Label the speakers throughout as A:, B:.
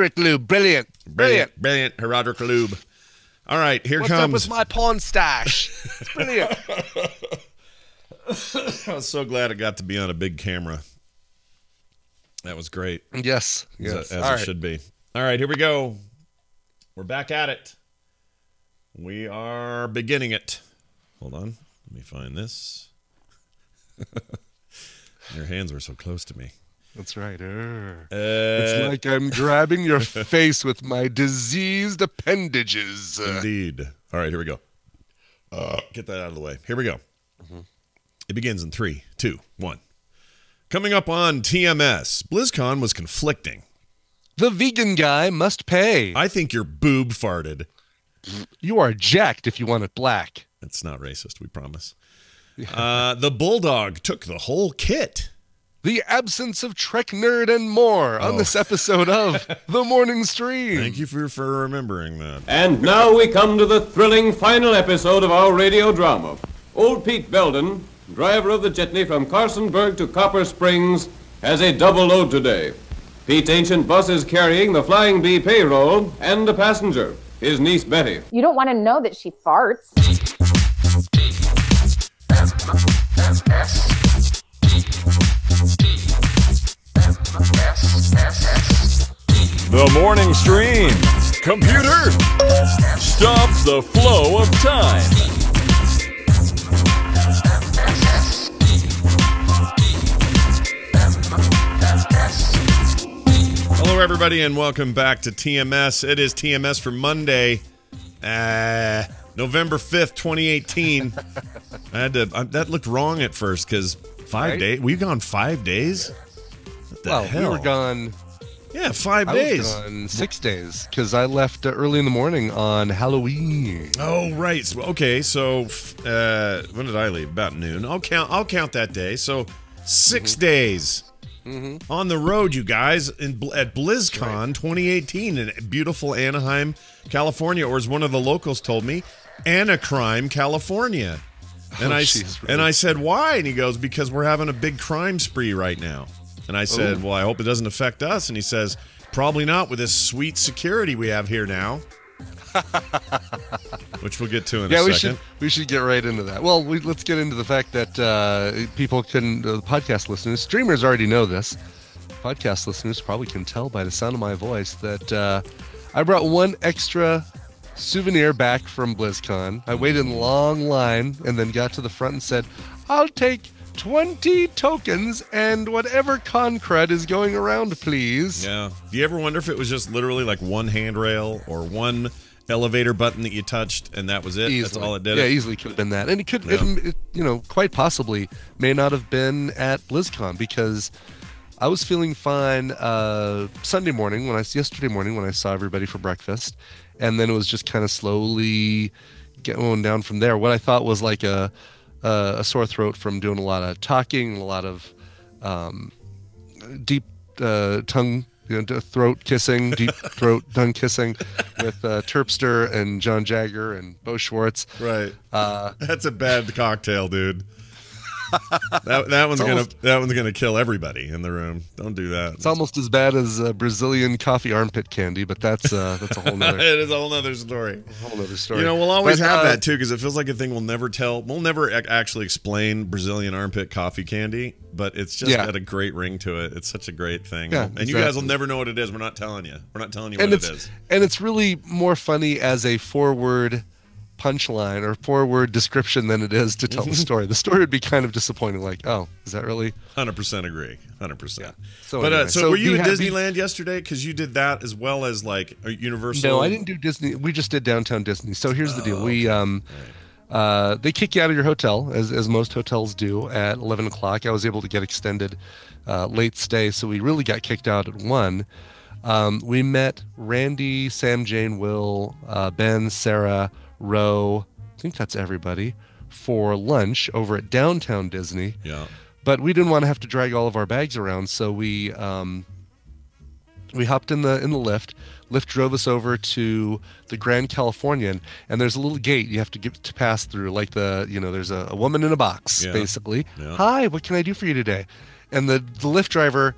A: Roderick Lube, brilliant.
B: Brilliant, Roderick Lube. All right, here
A: What's
B: comes.
A: What's up with my porn stash? It's brilliant.
B: I was so glad it got to be on a big camera. That was great.
A: Yes.
B: As it should be. All right, here we go. We're back at it. We are beginning it. Hold on. Let me find this. Your hands were so close to me.
A: That's right. It's like I'm grabbing your face with my diseased appendages.
B: Indeed. All right, here we go. Get that out of the way. Here we go. Mm-hmm. It begins in 3, 2, 1. Coming up on TMS, BlizzCon was conflicting.
A: The vegan guy must pay.
B: I think your boob farted.
A: You are jacked if you want it black.
B: It's not racist, we promise. The bulldog took the whole kit.
A: The absence of Trek nerd and more on this episode of The Morning Stream.
B: Thank you for remembering that.
C: And now we come to the thrilling final episode of our radio drama. Old Pete Belden, driver of the jitney from Carsonburg to Copper Springs, has a double load today. Pete's ancient bus is carrying the Flying Bee payroll and a passenger, his niece Betty.
D: You don't want to know that she farts.
E: The Morning Stream. Computer, stop the flow of time.
B: Hello, everybody, and welcome back to TMS. It is TMS for Monday, November 5th, 2018. That looked wrong at first because 5 days. We've gone 5 days? What the hell?
A: We were gone.
B: Yeah, 5 days.
A: I was gone 6 days because I left early in the morning on Halloween.
B: Oh, right. So, okay, so when did I leave? About noon. I'll count that day. So 6 days. Mm-hmm. On the road, you guys, at BlizzCon 2018 in beautiful Anaheim, California, or as one of the locals told me, Anacrime, California. And I said, why? And he goes, because we're having a big crime spree right now. And I said, well, I hope it doesn't affect us. And he says, probably not with this sweet security we have here now. Which we'll get to in a second.
A: We should get right into that. Well, let's get into the fact that people can, podcast listeners, streamers already know this. Podcast listeners probably can tell by the sound of my voice that I brought one extra souvenir back from BlizzCon. I waited in a long line and then got to the front and said, I'll take 20 tokens and whatever con crud is going around, please.
B: Yeah. Do you ever wonder if it was just literally like one handrail or one elevator button that you touched and that was it?
A: Easily.
B: That's all it did?
A: Yeah, easily could have been that. And it could, it, quite possibly may not have been at BlizzCon because I was feeling fine yesterday morning when I saw everybody for breakfast. And then it was just kind of slowly going down from there. What I thought was like a sore throat from doing a lot of talking, a lot of deep tongue, throat kissing, deep throat tongue kissing with Terpster and John Jagger and Bo Schwartz.
B: Right. That's a bad cocktail, dude. that one's gonna kill everybody in the room. Don't do that.
A: It's almost as bad as Brazilian coffee armpit candy, but that's a whole nother.
B: It is a whole nother story.
A: A whole nother story.
B: We'll always have that too because it feels like a thing we'll never tell. We'll never actually explain Brazilian armpit coffee candy, but it's just got a great ring to it. It's such a great thing, and you guys will never know what it is. We're not telling you. We're not telling you what it is.
A: And it's really more funny as a forward punchline or forward description than it is to tell the story. The story would be kind of disappointing, like, oh, is that really?
B: 100% agree. 100%.
A: Yeah.
B: So were you at Disneyland yesterday? Because you did that as well as like Universal.
A: No, I didn't do Disney. We just did Downtown Disney. So here's the deal. We they kick you out of your hotel as most hotels do at 11 o'clock. I was able to get extended late stay, so we really got kicked out at 1. We met Randy, Sam, Jane, Will, Ben, Sarah, Roe, I think that's everybody, for lunch over at Downtown Disney.
B: Yeah.
A: But we didn't want to have to drag all of our bags around, so we hopped in the lift. Lyft drove us over to the Grand Californian, and there's a little gate you have to pass through, like there's a woman in a box, basically. Yeah. Hi, what can I do for you today? And the Lyft driver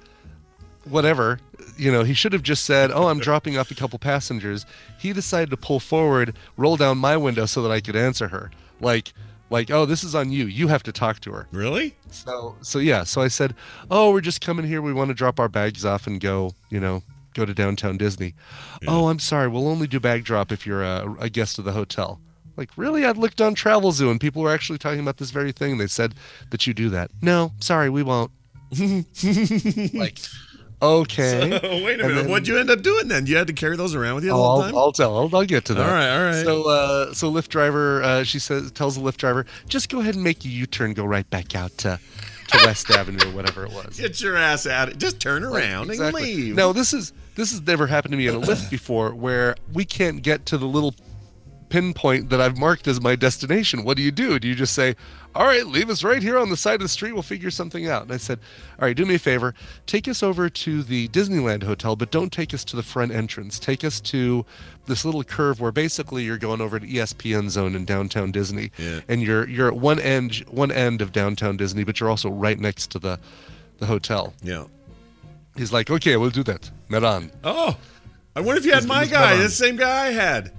A: whatever. He should have just said, "Oh, I'm dropping off a couple passengers." He decided to pull forward, roll down my window so that I could answer her. Like, "Oh, this is on you. You have to talk to her."
B: Really?
A: So I said, "Oh, we're just coming here. We want to drop our bags off and go to downtown Disney."
B: Yeah.
A: "Oh, I'm sorry. We'll only do bag drop if you're a guest of the hotel." Like, really? I'd looked on Travelzoo and people were actually talking about this very thing. They said that you do that. "No, sorry, we won't." Like, okay.
B: So, wait a minute. What'd you end up doing then? You had to carry those around with you the whole time?
A: I'll get to that.
B: All right.
A: So Lyft driver, tells the Lyft driver, "Just go ahead and make a U-turn, go right back out to West Avenue," or whatever it was.
B: Get your ass out of it. Just turn around and leave.
A: No, this has never happened to me in a Lyft before, where we can't get to the little pinpoint that I've marked as my destination. What do? Do you just say, "All right, leave us right here on the side of the street, we'll figure something out"? And I said, "All right, do me a favor, take us over to the Disneyland hotel, but don't take us to the front entrance. Take us to this little curve where basically you're going over to ESPN Zone in downtown Disney."
B: Yeah.
A: And you're at one end of downtown Disney, but you're also right next to the hotel.
B: Yeah.
A: He's like, "Okay, we'll do that. Meran."
B: Oh, I wonder if you had my guy, the same guy I had.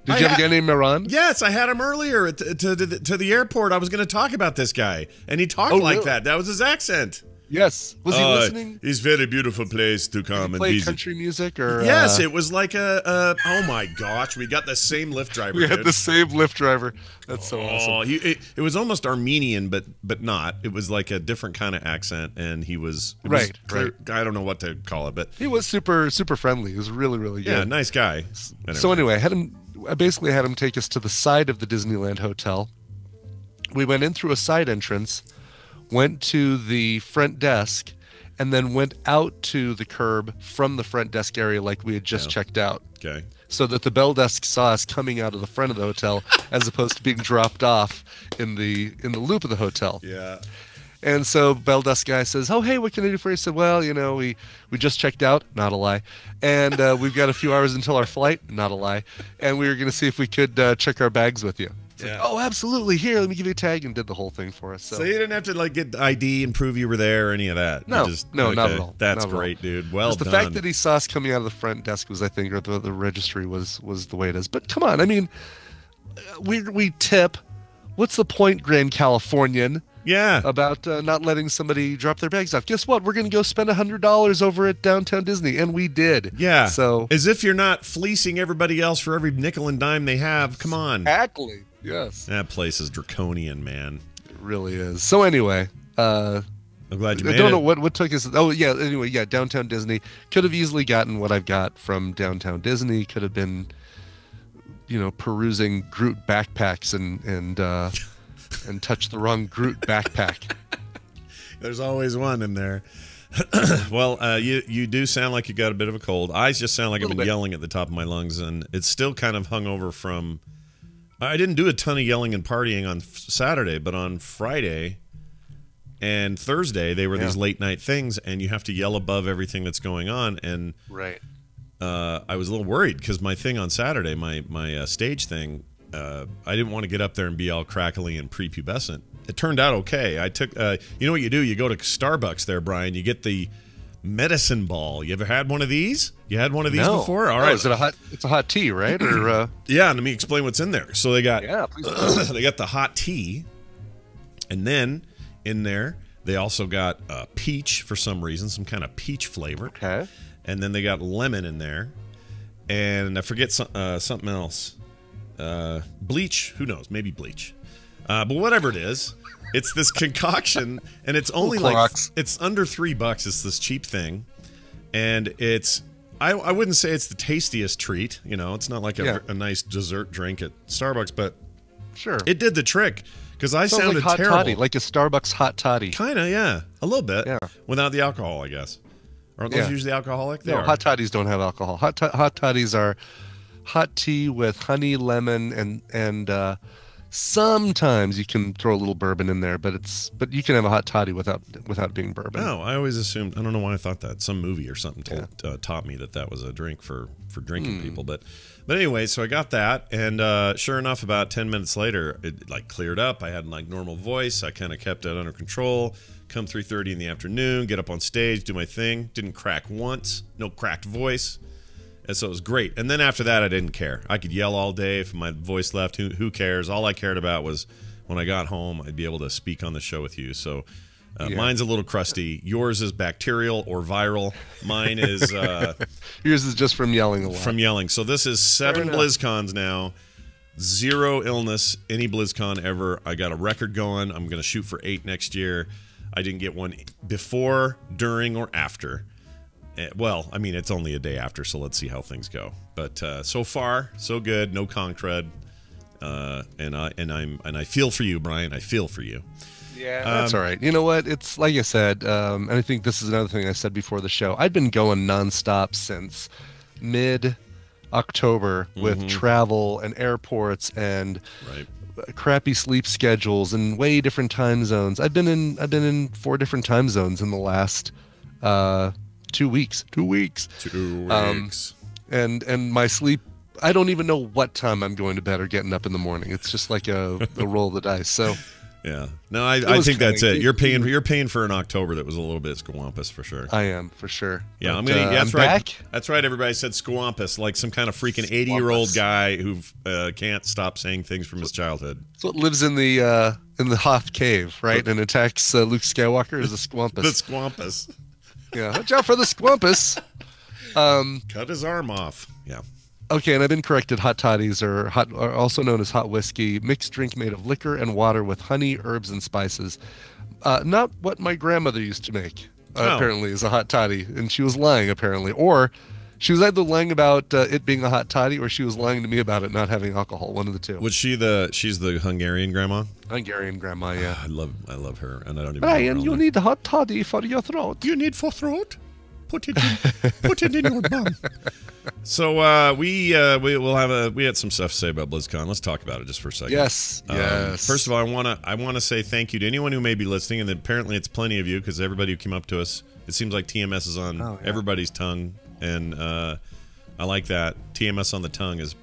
A: Did you have a guy named Meran?
B: Yes, I had him earlier to the airport. I was going to talk about this guy, and he talked like
A: really?
B: that. That was his accent.
A: Yes. Was he listening?
B: It's very beautiful place to come and
A: play
B: visit.
A: Country music or?
B: Yes, it was like oh my gosh, we got the same Lyft driver.
A: We had the same Lyft driver. That's so awesome.
B: It was almost Armenian, but not. It was like a different kind of accent, and he was
A: right.
B: I don't know what to call it, but
A: he was super friendly. He was really good.
B: Yeah, nice guy.
A: So anyway, I basically had him take us to the side of the Disneyland hotel. We went in through a side entrance, went to the front desk, and then went out to the curb from the front desk area like we had just checked out.
B: Okay.
A: So that the bell desk saw us coming out of the front of the hotel as opposed to being dropped off in the loop of the hotel.
B: Yeah.
A: And so bell desk guy says, "Oh, hey, what can I do for you?" I said, "Well, we just checked out," not a lie, "and we've got a few hours until our flight," not a lie, "and we were going to see if we could check our bags with you." Like, "Oh, absolutely. Here, let me give you a tag," and did the whole thing for us.
B: So you didn't have to get ID and prove you were there or any of that.
A: No, not at all.
B: That's
A: not
B: great, dude. Well
A: done. The fact that he saw us coming out of the front desk was, I think, or the registry was the way it is. But come on, I mean, we tip. What's the point, Grand Californian?
B: Yeah.
A: About not letting somebody drop their bags off. Guess what? We're going to go spend $100 over at downtown Disney, and we did.
B: Yeah.
A: So
B: as if you're not fleecing everybody else for every nickel and dime they have. Come on.
A: Exactly. Yes.
B: That place is draconian, man.
A: It really is. So anyway,
B: I'm glad you made it.
A: I don't know what took us. Oh yeah. Anyway, yeah. Downtown Disney could have easily gotten what I've got from downtown Disney. Could have been, perusing Groot backpacks and touch the wrong Groot backpack.
B: There's always one in there. Well, you do sound like you got a bit of a cold. I just sound like I've been yelling at the top of my lungs, and it's still kind of hungover from. I didn't do a ton of yelling and partying on Saturday, but on Friday and Thursday they were these late night things, and you have to yell above everything that's going on. And
A: right.
B: I was a little worried because my thing on Saturday, my stage thing. I didn't want to get up there and be all crackly and prepubescent. It turned out okay. I took, you know what you do? You go to Starbucks there, Brian. You get the medicine ball. You ever had one of these? You had one of these before? All right.
A: Is it it's a hot tea, right? Or
B: yeah. Let me explain what's in there. So they got,
A: please.
B: They got the hot tea, and then in there they also got peach for some reason, some kind of peach flavor.
A: Okay.
B: And then they got lemon in there, and I forget something else. Bleach, who knows, maybe bleach, but whatever it is, it's this concoction, and it's only it's under $3. It's this cheap thing, and it's I wouldn't say it's the tastiest treat, it's not like a nice dessert drink at Starbucks, but
A: sure,
B: it did the trick because I
A: sounds
B: sounded
A: like hot
B: terrible,
A: toddy, like a Starbucks hot toddy,
B: kind of, yeah, a little bit,
A: yeah,
B: without the alcohol, I guess. Aren't those usually alcoholic?
A: No, hot toddies don't have alcohol. Hot toddies are hot tea with honey, lemon, and sometimes you can throw a little bourbon in there, but you can have a hot toddy without being bourbon.
B: No, I always assumed. I don't know why I thought that. Some movie or something taught me that was a drink for drinking people. But anyway, so I got that, and sure enough, about 10 minutes later, it cleared up. I had normal voice. I kind of kept it under control. come 3:30 in the afternoon, get up on stage, do my thing. Didn't crack once, no cracked voice. And so it was great. And then after that, I didn't care. I could yell all day if my voice left. Who cares? All I cared about was when I got home, I'd be able to speak on the show with you. So mine's a little crusty. Yours is bacterial or viral. Mine is...
A: yours is just from yelling a lot.
B: From yelling. So this is 7 BlizzCons now. 0 illness, any BlizzCon ever. I got a record going. I'm going to shoot for 8 next year. I didn't get one before, during, or after. Well, I mean, it's only a day after, so let's see how things go. But so far, so good. No conch crud. And I feel for you, Brian. I feel for you.
A: Yeah, that's all right. You know what? It's like I said, and I think this is another thing I said before the show. I've been going nonstop since mid-October with travel and airports and crappy sleep schedules and way different time zones. I've been in 4 different time zones in the last 2 weeks. 2 weeks. 2 weeks. And my sleep, I don't even know what time I'm going to bed or getting up in the morning. It's just like a roll of the dice. So
B: yeah. No, I think that's it. You're paying for an October that was a little bit squampus for sure.
A: I am, for sure.
B: Yeah,
A: but,
B: that's
A: I'm
B: right.
A: back.
B: That's right, everybody said squampus, like some kind of freaking 80-year-old guy who can't stop saying things from his childhood.
A: So it lives in the Hoth cave, right? And attacks Luke Skywalker as a squampus.
B: The squampus.
A: Yeah, watch out for the squampus.
B: Cut his arm off. Yeah.
A: Okay, and I've been corrected. Hot toddies are also known as hot whiskey, mixed drink made of liquor and water with honey, herbs, and spices. Not what my grandmother used to make. Apparently, is a hot toddy, and she was lying. Apparently, or she was either lying about it being a hot toddy, or she was lying to me about it not having alcohol. One of the two.
B: Was she's the Hungarian grandma?
A: Hungarian grandma, yeah.
B: I love her, and I don't even.
A: Brian, you need a hot toddy for your throat.
B: You need for throat. Put it in your bum. So we had some stuff to say about BlizzCon. Let's talk about it just for a second.
A: Yes. Yes.
B: First of all, I wanna say thank you to anyone who may be listening, and apparently it's plenty of you because everybody who came up to us. It seems like TMS is on everybody's tongue, and I like that. TMS on the tongue is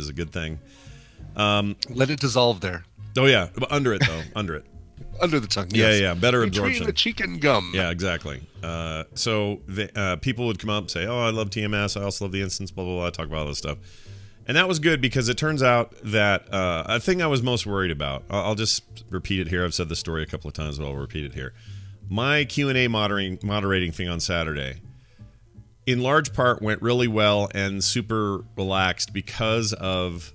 B: a good thing.
A: Let it dissolve there.
B: Oh yeah, under it though, under it.
A: Under the tongue, yes.
B: Yeah, better absorption.
A: Between the cheek and gum.
B: Yeah, exactly. So people would come up and say, oh, I love TMS, I also love the instance, blah, blah, blah, talk about all this stuff. And that was good because it turns out that a thing I was most worried about, I'll just repeat it here, I've said this story a couple of times, but I'll repeat it here. My Q&A moderating thing on Saturday, in large part, went really well and super relaxed because of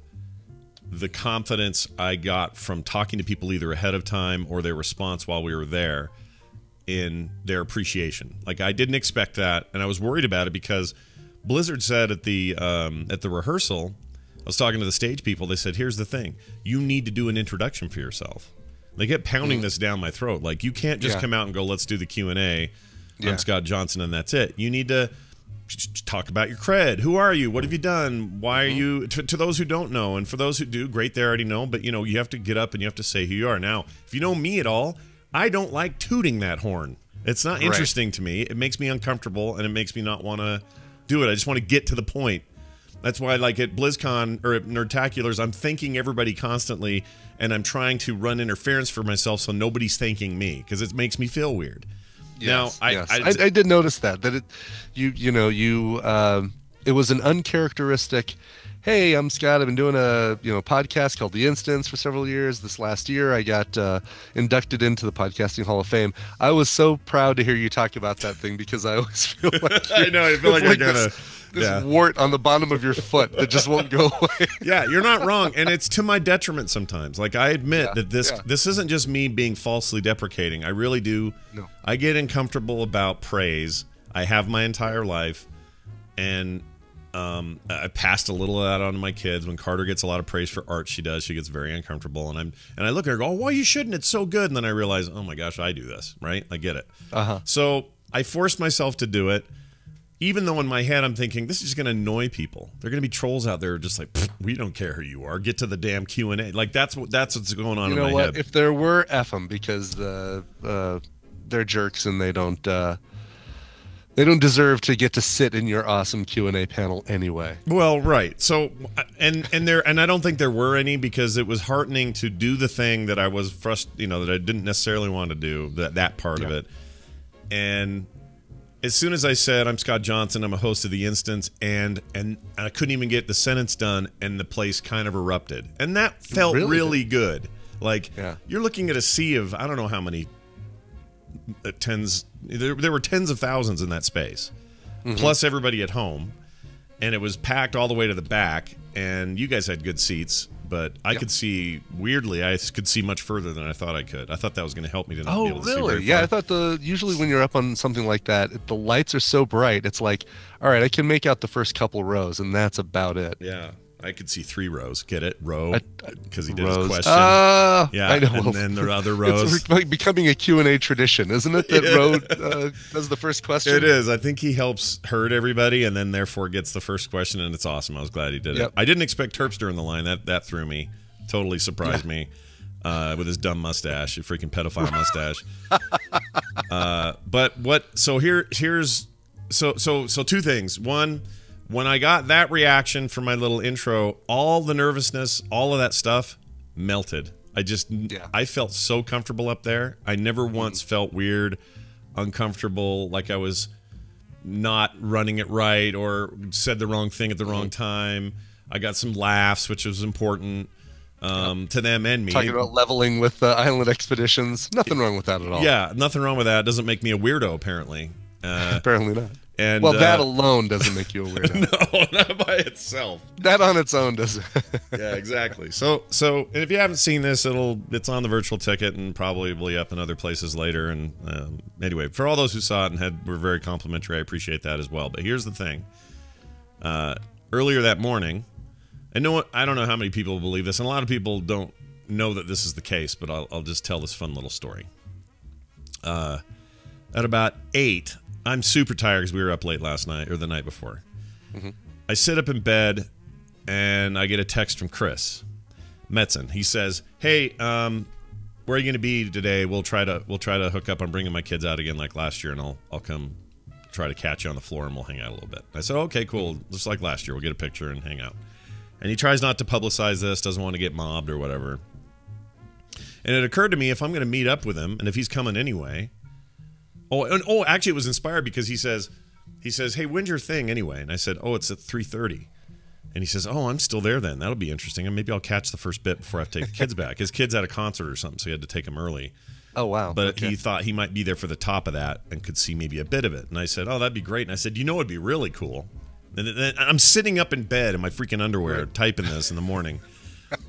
B: the confidence I got from talking to people either ahead of time or their response while we were there in their appreciation. Like, I didn't expect that, and I was worried about it because Blizzard said at the rehearsal, I was talking to the stage people, they said, here's the thing, you need to do an introduction for yourself. They kept pounding this down my throat. Like, you can't just come out and go, let's do the Q&A. I'm Scott Johnson, and that's it. You need to talk about your cred. Who are you? What have you done? Why are you... To those who don't know, and for those who do, great, they already know, but, you know, you have to get up and you have to say who you are. Now, if you know me at all, I don't like tooting that horn. It's not interesting to me. It makes me uncomfortable, and it makes me not want to do it. I just want to get to the point. That's why, like, at BlizzCon, or at Nerdtaculars, I'm thanking everybody constantly, and I'm trying to run interference for myself so nobody's thanking me, because it makes me feel weird.
A: Yes,
B: now,
A: I did notice that it was an uncharacteristic. Hey, I'm Scott. I've been doing a podcast called The Instance for several years. This last year, I got inducted into the Podcasting Hall of Fame. I was so proud to hear you talk about that thing because I always feel like
B: I know. I feel like I gotta.
A: This wart on the bottom of your foot that just won't go away.
B: Yeah, you're not wrong, and it's to my detriment sometimes. Like, I admit that this isn't just me being falsely deprecating. I really do. No. I get uncomfortable about praise. I have my entire life, and I passed a little of that on to my kids. When Carter gets a lot of praise for art she does, she gets very uncomfortable, and I look at her and go, oh, well, you shouldn't. It's so good. And then I realize, oh my gosh, I do this, right? I get it. So I forced myself to do it. Even though in my head I'm thinking, this is just going to annoy people. There are going to be trolls out there just like, we don't care who you are. Get to the damn Q&A. Like, that's what's going on in my head.
A: If there were, F them, because they're jerks and they don't They don't deserve to get to sit in your awesome Q&A panel anyway.
B: Well, right. So, and I don't think there were any, because it was heartening to do the thing that I was frustrated, that I didn't necessarily want to do, that part of it. And as soon as I said, I'm Scott Johnson, I'm a host of The Instance, and I couldn't even get the sentence done, and the place kind of erupted. And that felt really good. Like, you're looking at a sea of, I don't know how many tens, there were tens of thousands in that space, plus everybody at home, and it was packed all the way to the back, and you guys had good seats, but I could see, weirdly, I could see much further than I thought I could. I thought that was going to help me to not be able to see very far.
A: Yeah, I thought usually when you're up on something like that, the lights are so bright, it's like, all right, I can make out the first couple rows, and that's about it.
B: Yeah. I could see 3 rows. Get it? Row? Because he did
A: rows.
B: his question.
A: Yeah, I know.
B: And then there are other rows.
A: It's like becoming a Q&A tradition, isn't it? That Row does the first question.
B: It is. I think he helps herd everybody, and then therefore gets the first question, and it's awesome. I was glad he did it. I didn't expect Terpster in the line. That threw me. Totally surprised me with his dumb mustache, a freaking pedophile mustache. But what? So here's 2 things. One. When I got that reaction from my little intro, all the nervousness, all of that stuff melted. I felt so comfortable up there. I never once felt weird, uncomfortable, like I was not running it right or said the wrong thing at the wrong time. I got some laughs, which was important to them and me.
A: Talking about leveling with island expeditions. Nothing wrong with that at all.
B: Yeah, nothing wrong with that. It doesn't make me a weirdo, apparently.
A: Apparently not.
B: And,
A: well, that alone doesn't make you a weirdo.
B: No, not by itself.
A: That on its own doesn't.
B: Yeah, exactly. So, and if you haven't seen this, it's on the virtual ticket and probably up in other places later. And anyway, for all those who saw it and were very complimentary, I appreciate that as well. But here's the thing: earlier that morning, and I don't know how many people believe this, and a lot of people don't know that this is the case. But I'll just tell this fun little story. At about 8. I'm super tired because we were up late last night, or the night before. I sit up in bed, and I get a text from Chris Metzen. He says, "Hey, where are you going to be today? We'll try to hook up. I'm bringing my kids out again like last year, and I'll come try to catch you on the floor, and we'll hang out a little bit." I said, "Okay, cool. Just like last year, we'll get a picture and hang out." And he tries not to publicize this, doesn't want to get mobbed or whatever. And it occurred to me, if I'm going to meet up with him, and if he's coming anyway. Actually, it was inspired because he says, "Hey, when's your thing anyway?" And I said, "Oh, it's at 3:30." And he says, "Oh, I'm still there then. That'll be interesting. And maybe I'll catch the first bit before I have to take the kids back." His kid's at a concert or something, so he had to take them early.
A: Oh, wow.
B: But he thought he might be there for the top of that and could see maybe a bit of it. And I said, "Oh, that'd be great." And I said, "It'd be really cool." And I'm sitting up in bed in my freaking underwear typing this in the morning.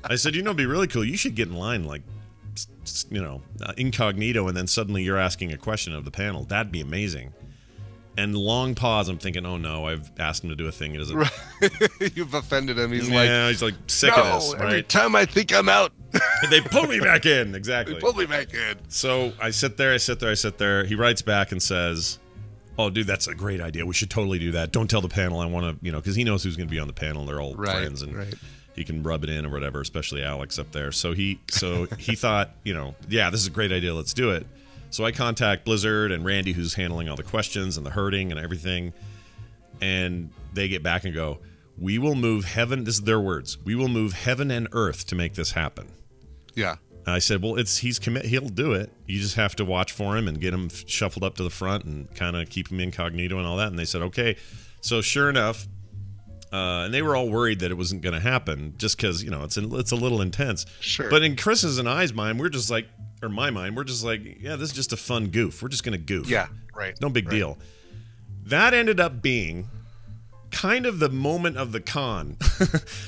B: I said, "It'd be really cool. You should get in line like, incognito, and then suddenly you're asking a question of the panel. That'd be amazing." And long pause. I'm thinking, oh no, I've asked him to do a thing. He doesn't.
A: You've offended him. He's
B: he's like sick of this. Right?
A: Every time I think I'm out,
B: they pull me back in. Exactly.
A: They pull me back in.
B: So I sit there. He writes back and says, "Oh, dude, that's a great idea. We should totally do that. Don't tell the panel. I want to, because he knows who's going to be on the panel. They're all friends and." He can rub it in or whatever, especially Alex up there. So he thought, yeah, this is a great idea. Let's do it. So I contact Blizzard and Randy, who's handling all the questions and the herding and everything. And they get back and go, "We will move heaven." This is their words. "We will move heaven and earth to make this happen."
A: Yeah.
B: And I said, well, he'll do it. You just have to watch for him and get him shuffled up to the front and kind of keep him incognito and all that. And they said, okay. So sure enough, and they were all worried that it wasn't going to happen just because, it's a little intense.
A: Sure.
B: But in Chris's and I's mind, we're just like, or my mind, we're just like, yeah, this is just a fun goof. We're just going to goof.
A: Yeah, right.
B: No big deal. That ended up being kind of the moment of the con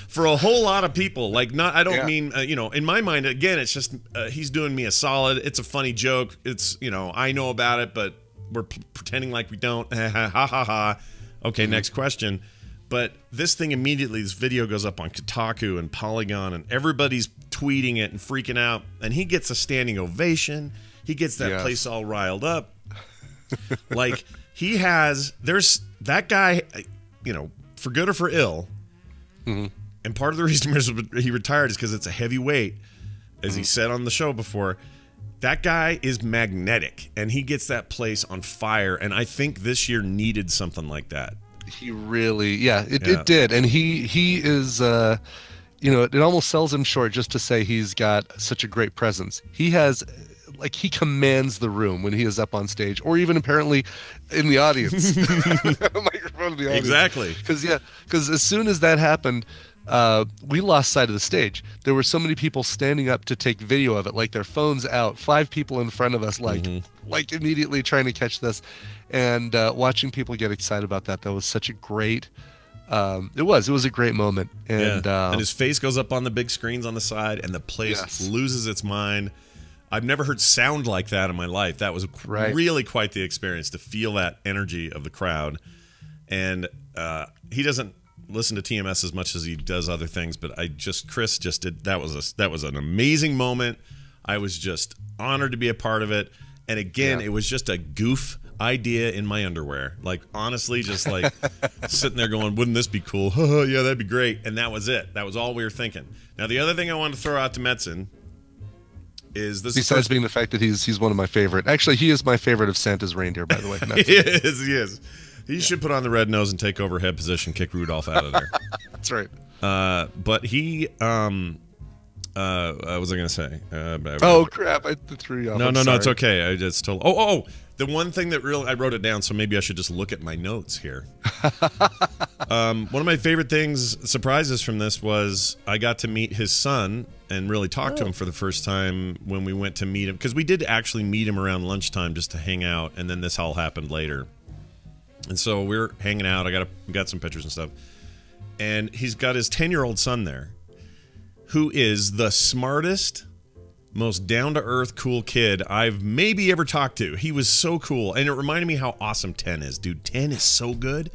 B: for a whole lot of people. Like, I don't mean, in my mind, again, it's just, he's doing me a solid. It's a funny joke. It's, I know about it, but we're pretending like we don't. Ha ha ha. Okay, next question. But this thing immediately, this video goes up on Kotaku and Polygon, and everybody's tweeting it and freaking out. And he gets a standing ovation. He gets that place all riled up. Like, there's that guy, for good or for ill. And part of the reason he retired is because it's a heavy weight, as he said on the show before. That guy is magnetic, and he gets that place on fire. And I think this year needed something like that.
A: He really, it did. And he is, it almost sells him short just to say he's got such a great presence. He has, like, he commands the room when he is up on stage, or even apparently in the audience. Microphone in the audience.
B: Exactly.
A: Because as soon as that happened, we lost sight of the stage. There were so many people standing up to take video of it, like their phones out. 5 people in front of us, like immediately trying to catch this, and watching people get excited about that. That was such a great. It was a great moment, and
B: his face goes up on the big screens on the side, and the place loses its mind. I've never heard sound like that in my life. That was really quite the experience, to feel that energy of the crowd. And he doesn't listen to TMS as much as he does other things, but Chris just did. That was an amazing moment. I was just honored to be a part of it. And again, it was just a goof idea in my underwear. Like, honestly, just like sitting there going, wouldn't this be cool? Yeah, that'd be great. And that was it. That was all we were thinking. Now, the other thing I wanted to throw out to Metzen is this.
A: Besides being the fact that he's one of my favorite. Actually, he is my favorite of Santa's reindeer, by the way.
B: He is. He should put on the red nose and take over head position, kick Rudolph out of there.
A: That's right.
B: But he, what was I going to say?
A: Oh, crap. I threw you off.
B: No, it's okay. I just told. The one thing that really, I wrote it down, so maybe I should just look at my notes here. One of my favorite surprises from this was I got to meet his son and really talk to him for the first time when we went to meet him. Because we did actually meet him around lunchtime just to hang out, and then this all happened later. And so we're hanging out. I got some pictures and stuff. And he's got his 10-year-old son there, who is the smartest, most down-to-earth, cool kid I've maybe ever talked to. He was so cool. And it reminded me how awesome 10 is. Dude, 10 is so good.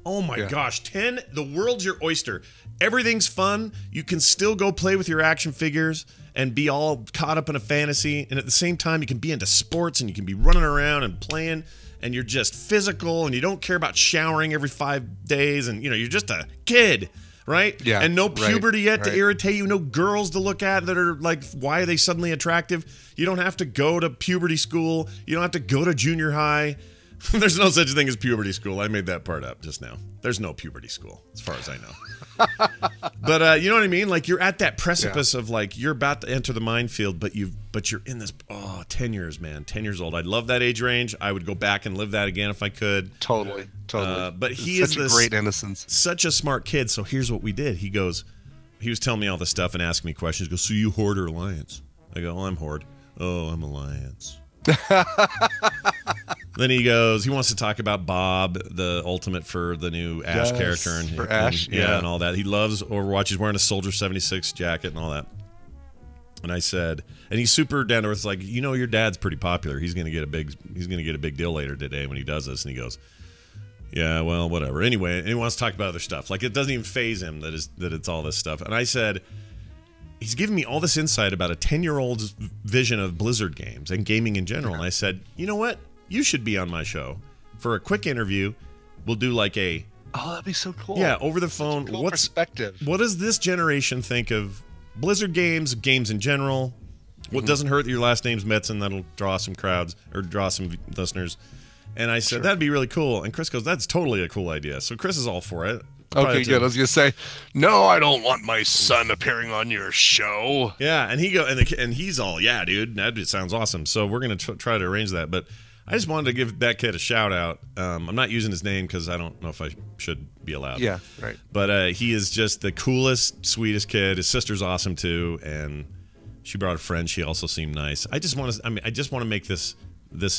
B: Oh, my gosh. 10, the world's your oyster. Everything's fun. You can still go play with your action figures and be all caught up in a fantasy. And at the same time, you can be into sports and you can be running around and playing. And you're just physical and you don't care about showering every 5 days. And, you're just a kid. Right?
A: Yeah.
B: And no puberty yet to irritate you. No girls to look at that are like, why are they suddenly attractive? You don't have to go to puberty school. You don't have to go to junior high. There's no such thing as puberty school. I made that part up just now. There's no puberty school, as far as I know. But you know what I mean? Like, you're at that precipice of, like, you're about to enter the minefield, but you're in this 10 years, man. 10 years old. I love that age range. I would go back and live that again if I could.
A: Totally.
B: But he
A: is such a great innocence.
B: Such a smart kid. So here's what we did. He was telling me all this stuff and asking me questions. He goes, so you Horde or Alliance? I go, I'm Horde. Oh, I'm Alliance. Then he goes, he wants to talk about Bob, the ultimate for the new Ash character. And
A: Ash,
B: and all that. He loves Overwatch. He's wearing a Soldier 76 jacket and all that. And I said, and he's super down to earth, like, your dad's pretty popular. He's gonna get a big deal later today when he does this. And he goes, yeah, well, whatever. Anyway, and he wants to talk about other stuff. Like, it doesn't even faze him that it's all this stuff. And I said, he's giving me all this insight about a 10-year-old's vision of Blizzard games and gaming in general. And I said, you know what? You should be on my show for a quick interview. We'll do like a...
A: Oh, that'd be so cool.
B: Yeah, over the phone.
A: Cool perspective.
B: What does this generation think of Blizzard games in general? What doesn't hurt that your last name's Metzen? That'll draw some crowds or draw some listeners. And I said, that'd be really cool. And Chris goes, that's totally a cool idea. So Chris is all for it.
A: Okay, good. I was gonna say, no, I don't want my son appearing on your show.
B: Yeah, and he's all, yeah, dude, that sounds awesome. So we're gonna try to arrange that. But I just wanted to give that kid a shout out. I'm not using his name because I don't know if I should be allowed.
A: Yeah, right.
B: But he is just the coolest, sweetest kid. His sister's awesome too, and she brought a friend. She also seemed nice. I just want to make this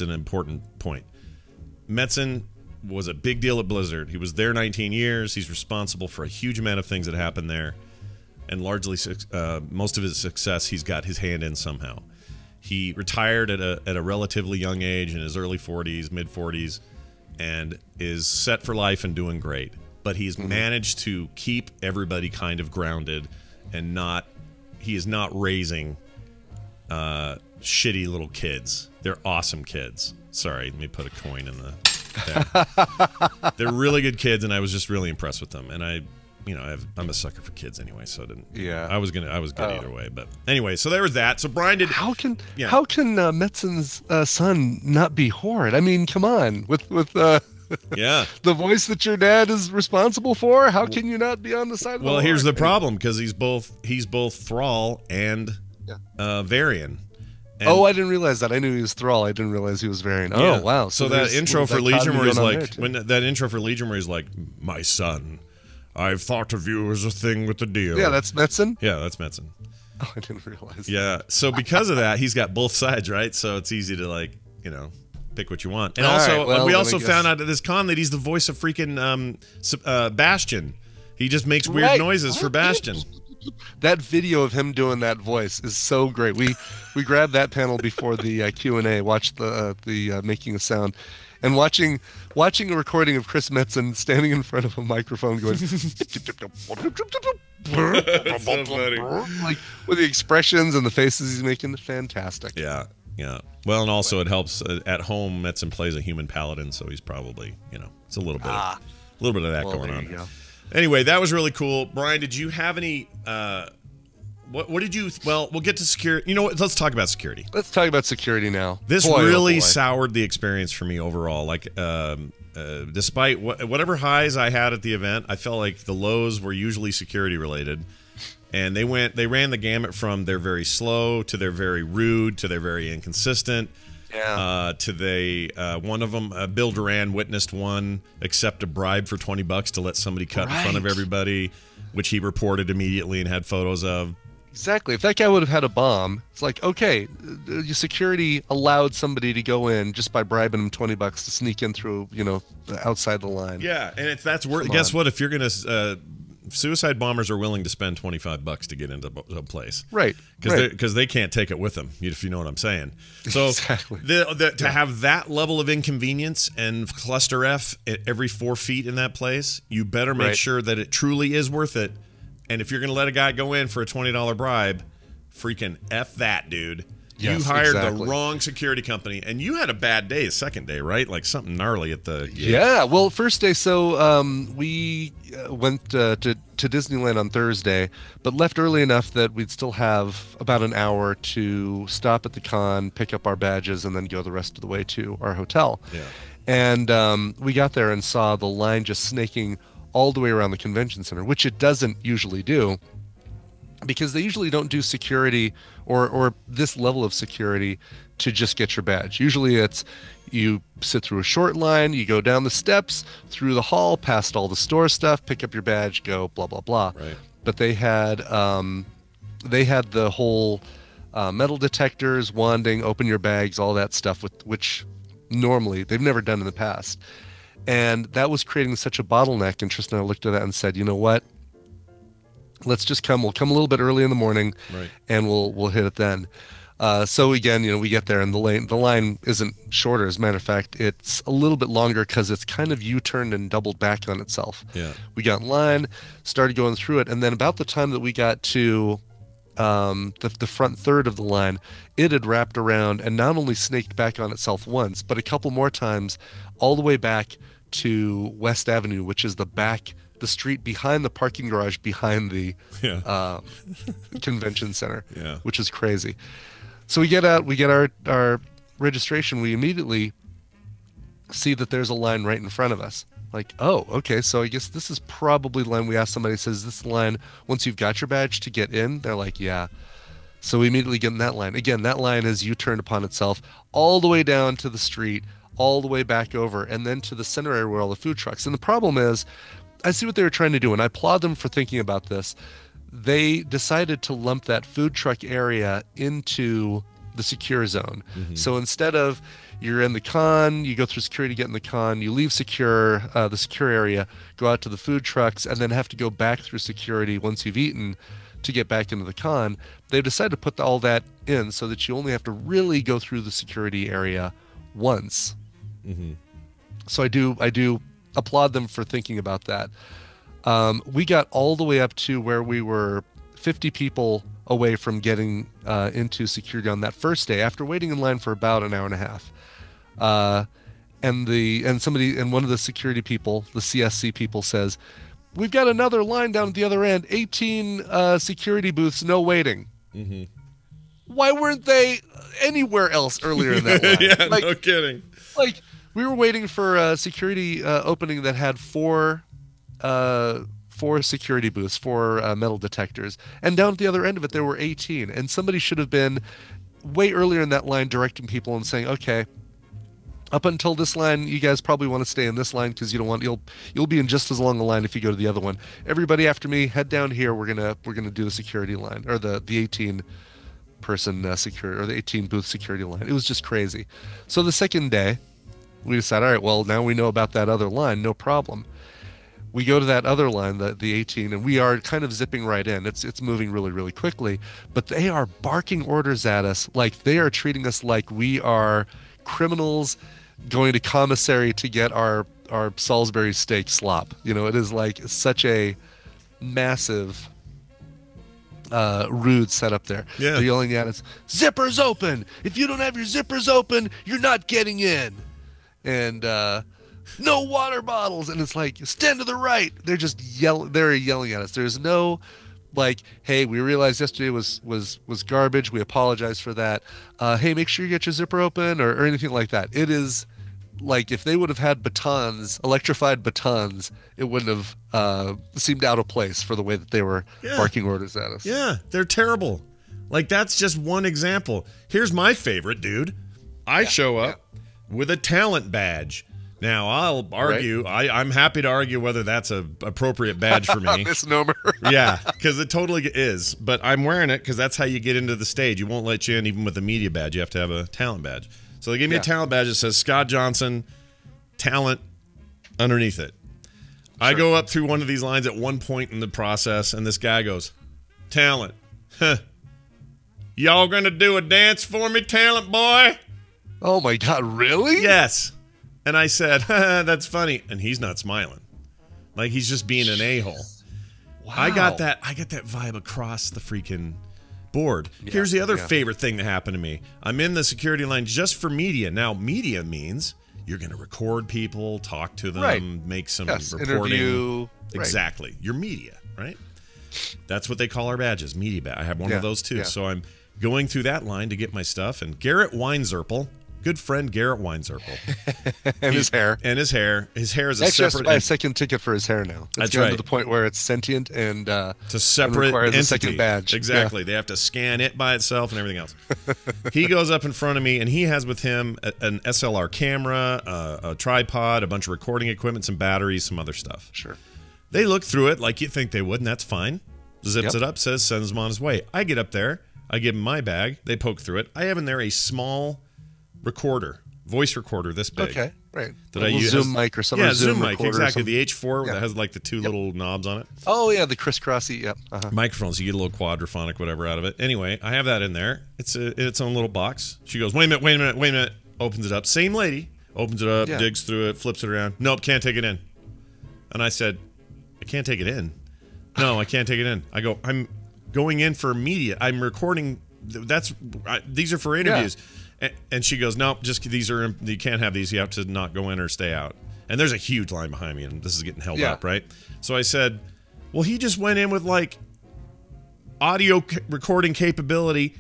B: an important point. Metzen was a big deal at Blizzard. He was there 19 years. He's responsible for a huge amount of things that happened there. And largely, most of his success, he's got his hand in somehow. He retired at a relatively young age, in his early 40s, mid-40s, and is set for life and doing great. But he's managed to keep everybody kind of grounded and he is not raising shitty little kids. They're awesome kids. Sorry, let me put a coin in the... They're really good kids, and I was just really impressed with them. And I'm a sucker for kids anyway, so I didn't.
A: Yeah.
B: I was good either way. But anyway, so there was that. So Brian did.
A: How can Metzen's son not be horrid? I mean, come on, with
B: yeah,
A: the voice that your dad is responsible for. How can you not be on the side of the
B: Well, here's the
A: Lord?
B: problem, because he's both Thrall and Varian. And
A: I didn't realize that. I knew he was Thrall. I didn't realize he was Varian.
B: yeah.
A: Oh, wow.
B: So that intro for Legion where he's like, my son, I've thought of you as a thing with the deal.
A: Yeah, that's Metzen?
B: Yeah, that's Metzen.
A: Oh, I didn't realize
B: Yeah. So because of that, he's got both sides, right? So it's easy to pick what you want. And we also found out at this con that he's the voice of freaking Bastion. He just makes weird noises for Bastion.
A: That video of him doing that voice is so great. We grabbed that panel before the Q&A, watched the making of sound, and watching a recording of Chris Metzen standing in front of a microphone going
B: so funny.
A: Like with the expressions and the faces he's making. Fantastic.
B: Yeah. Yeah. Well, and also it helps at home. Metzen plays a human paladin, so he's probably, it's a little bit of that going on.
A: Go.
B: Anyway, that was really cool. Brian, did you have any what did you we'll get to security. You know what? Let's talk about security.
A: Let's talk about security now.
B: This really soured the experience for me overall. Like despite whatever highs I had at the event, I felt like the lows were usually security related. And they ran the gamut from they're very slow to they're very rude to they're very inconsistent.
A: Yeah.
B: One of them, Bill Duran witnessed one accept a bribe for $20 to let somebody cut in front of everybody, which he reported immediately and had photos of.
A: Exactly. If that guy would have had a bomb, it's like, okay, security allowed somebody to go in just by bribing him $20 to sneak in through, outside the line.
B: Yeah, and that's worth. Guess what? If you're gonna suicide bombers are willing to spend $25 to get into a place,
A: right?
B: Because they can't take it with them, if you know what I'm saying. So
A: exactly.
B: To have that level of inconvenience and cluster F at every 4 feet in that place, you better make sure that it truly is worth it. And if you're going to let a guy go in for a $20 bribe, freaking F that, dude.
A: Yes,
B: you hired the wrong security company, and you had a bad day the second day, right? Like something gnarly at the gate.
A: Yeah, well, first day, so we went to Disneyland on Thursday, but left early enough that we'd still have about an hour to stop at the con, pick up our badges, and then go the rest of the way to our hotel.
B: Yeah.
A: And we got there and saw the line just snaking all the way around the convention center, which it doesn't usually do, because they usually don't do security or this level of security to just get your badge. Usually it's you sit through a short line, you go down the steps, through the hall, past all the store stuff, pick up your badge, go, blah, blah, blah.
B: Right.
A: But they had the whole metal detectors, wanding, open your bags, all that stuff, which normally they've never done in the past. And that was creating such a bottleneck. And Tristan and I looked at that and said, you know what? Let's just come. We'll come a little bit early in the morning, and we'll hit it then. So again, we get there, and the line isn't shorter. As a matter of fact, it's a little bit longer because it's kind of U-turned and doubled back on itself.
B: Yeah.
A: We got in line, started going through it, and then about the time that we got to the front third of the line, it had wrapped around and not only snaked back on itself once, but a couple more times, all the way back to West Avenue, which is the street behind the parking garage behind the convention center, which is crazy. So we get out, we get our registration. We immediately see that there's a line right in front of us. Like, oh, okay, so I guess this is probably the line. We asked somebody, says this the line once you've got your badge to get in? They're like, yeah. So we immediately get in that line. Again, that line is U-turned upon itself all the way down to the street, all the way back over, and then to the center area where all the food trucks. And the problem is, I see what they were trying to do, and I applaud them for thinking about this. They decided to lump that food truck area into the secure zone. Mm-hmm. So instead of you're in the con, you go through security, get in the con, you leave the secure area, go out to the food trucks, and then have to go back through security once you've eaten to get back into the con. They decided to put all that in so that you only have to really go through the security area once. Mm-hmm. So I do applaud them for thinking about that. We got all the way up to where we were 50 people away from getting into security on that first day after waiting in line for about an hour and a half. And one of the security people, the CSC people, says, we've got another line down at the other end. 18 security booths, no waiting. Mm-hmm. Why weren't they anywhere else earlier in that line?
B: Yeah, like, no kidding.
A: Like, we were waiting for a security opening that had four security booths, four metal detectors. And down at the other end of it, there were 18. And somebody should have been way earlier in that line directing people and saying, okay, up until this line, you guys probably want to stay in this line because you don't want you'll be in just as long a line if you go to the other one. Everybody after me, head down here. We're gonna do the security line, or the 18 person security, or the 18 booth security line. It was just crazy. So the second day, we decided, all right, well, now we know about that other line, no problem. We go to that other line, the 18, and we are kind of zipping right in. It's moving really, really quickly, but they are barking orders at us like they are treating us like we are criminals going to commissary to get our Salisbury steak slop. You know, it is like such a massive rude setup there.
B: Yeah.
A: They're yelling at us, zippers open! If you don't have your zippers open, you're not getting in. And no water bottles. And it's like, stand to the right. They're just they're yelling at us. There's no like, hey, we realized yesterday was garbage. We apologize for that. Hey, make sure you get your zipper open, or anything like that. It is like, if they would have had batons, electrified batons, it wouldn't have seemed out of place for the way that they were barking orders at us.
B: Yeah, they're terrible. Like, that's just one example. Here's my favorite, dude. I show up with a talent badge. Now, I'll argue, right? I'm happy to argue whether that's an appropriate badge for me.
A: Misnomer.
B: Yeah, because it totally is. But I'm wearing it because that's how you get into the stage. You won't let you in even with a media badge. You have to have a talent badge. So they gave me a talent badge that says Scott Johnson, talent, underneath it. Sure. I go up through one of these lines at one point in the process, and this guy goes, talent. Huh. Y'all gonna do a dance for me, talent boy?
A: Oh, my God, really?
B: Yes. And I said, that's funny. And he's not smiling. Like, he's just being an a-hole. Wow. I got that vibe across the freaking board. Yeah, here's the other favorite thing that happened to me. I'm in the security line just for media. Now, media means you're going to record people, talk to them, make some reporting.
A: Interview.
B: Exactly.
A: Right.
B: Your media, right? That's what they call our badges, media badge. I have one of those too. So I'm going through that line to get my stuff. And Garrett Weinzerpel, good friend Garrett Weinzerpel.
A: And his hair.
B: And his hair. His hair is a
A: separate...
B: separate...
A: buy a second ticket for his hair now. It's gotten to the point where it's sentient and
B: it's a separate
A: requires
B: entity.
A: a second badge.
B: Exactly. They have to scan it by itself and everything else. He goes up in front of me, and he has with him an SLR camera, a tripod, a bunch of recording equipment, some batteries, some other stuff.
A: Sure.
B: They look through it like you think they would, and that's fine. Zips it up, sends him on his way. I get up there. I give him my bag. They poke through it. I have in there a small recorder. Voice recorder this big.
A: Okay, right.
B: That I use
A: Zoom mic or something.
B: Yeah, Zoom mic, exactly. The H4 that has like the two little knobs on it.
A: Oh yeah, the crisscrossy.
B: Microphones. You get a little quadraphonic, whatever, out of it. Anyway, I have that in there. It's its own little box. She goes, wait a minute. Opens it up. Same lady. Opens it up, digs through it, flips it around. Nope, can't take it in. And I said, I can't take it in. No, I can't take it in. I go, I'm going in for media. I'm recording. These are for interviews. And she goes, nope, just these are, you can't have these. You have to not go in or stay out. And there's a huge line behind me, and this is getting held up, right? So I said, well, he just went in with like audio recording capability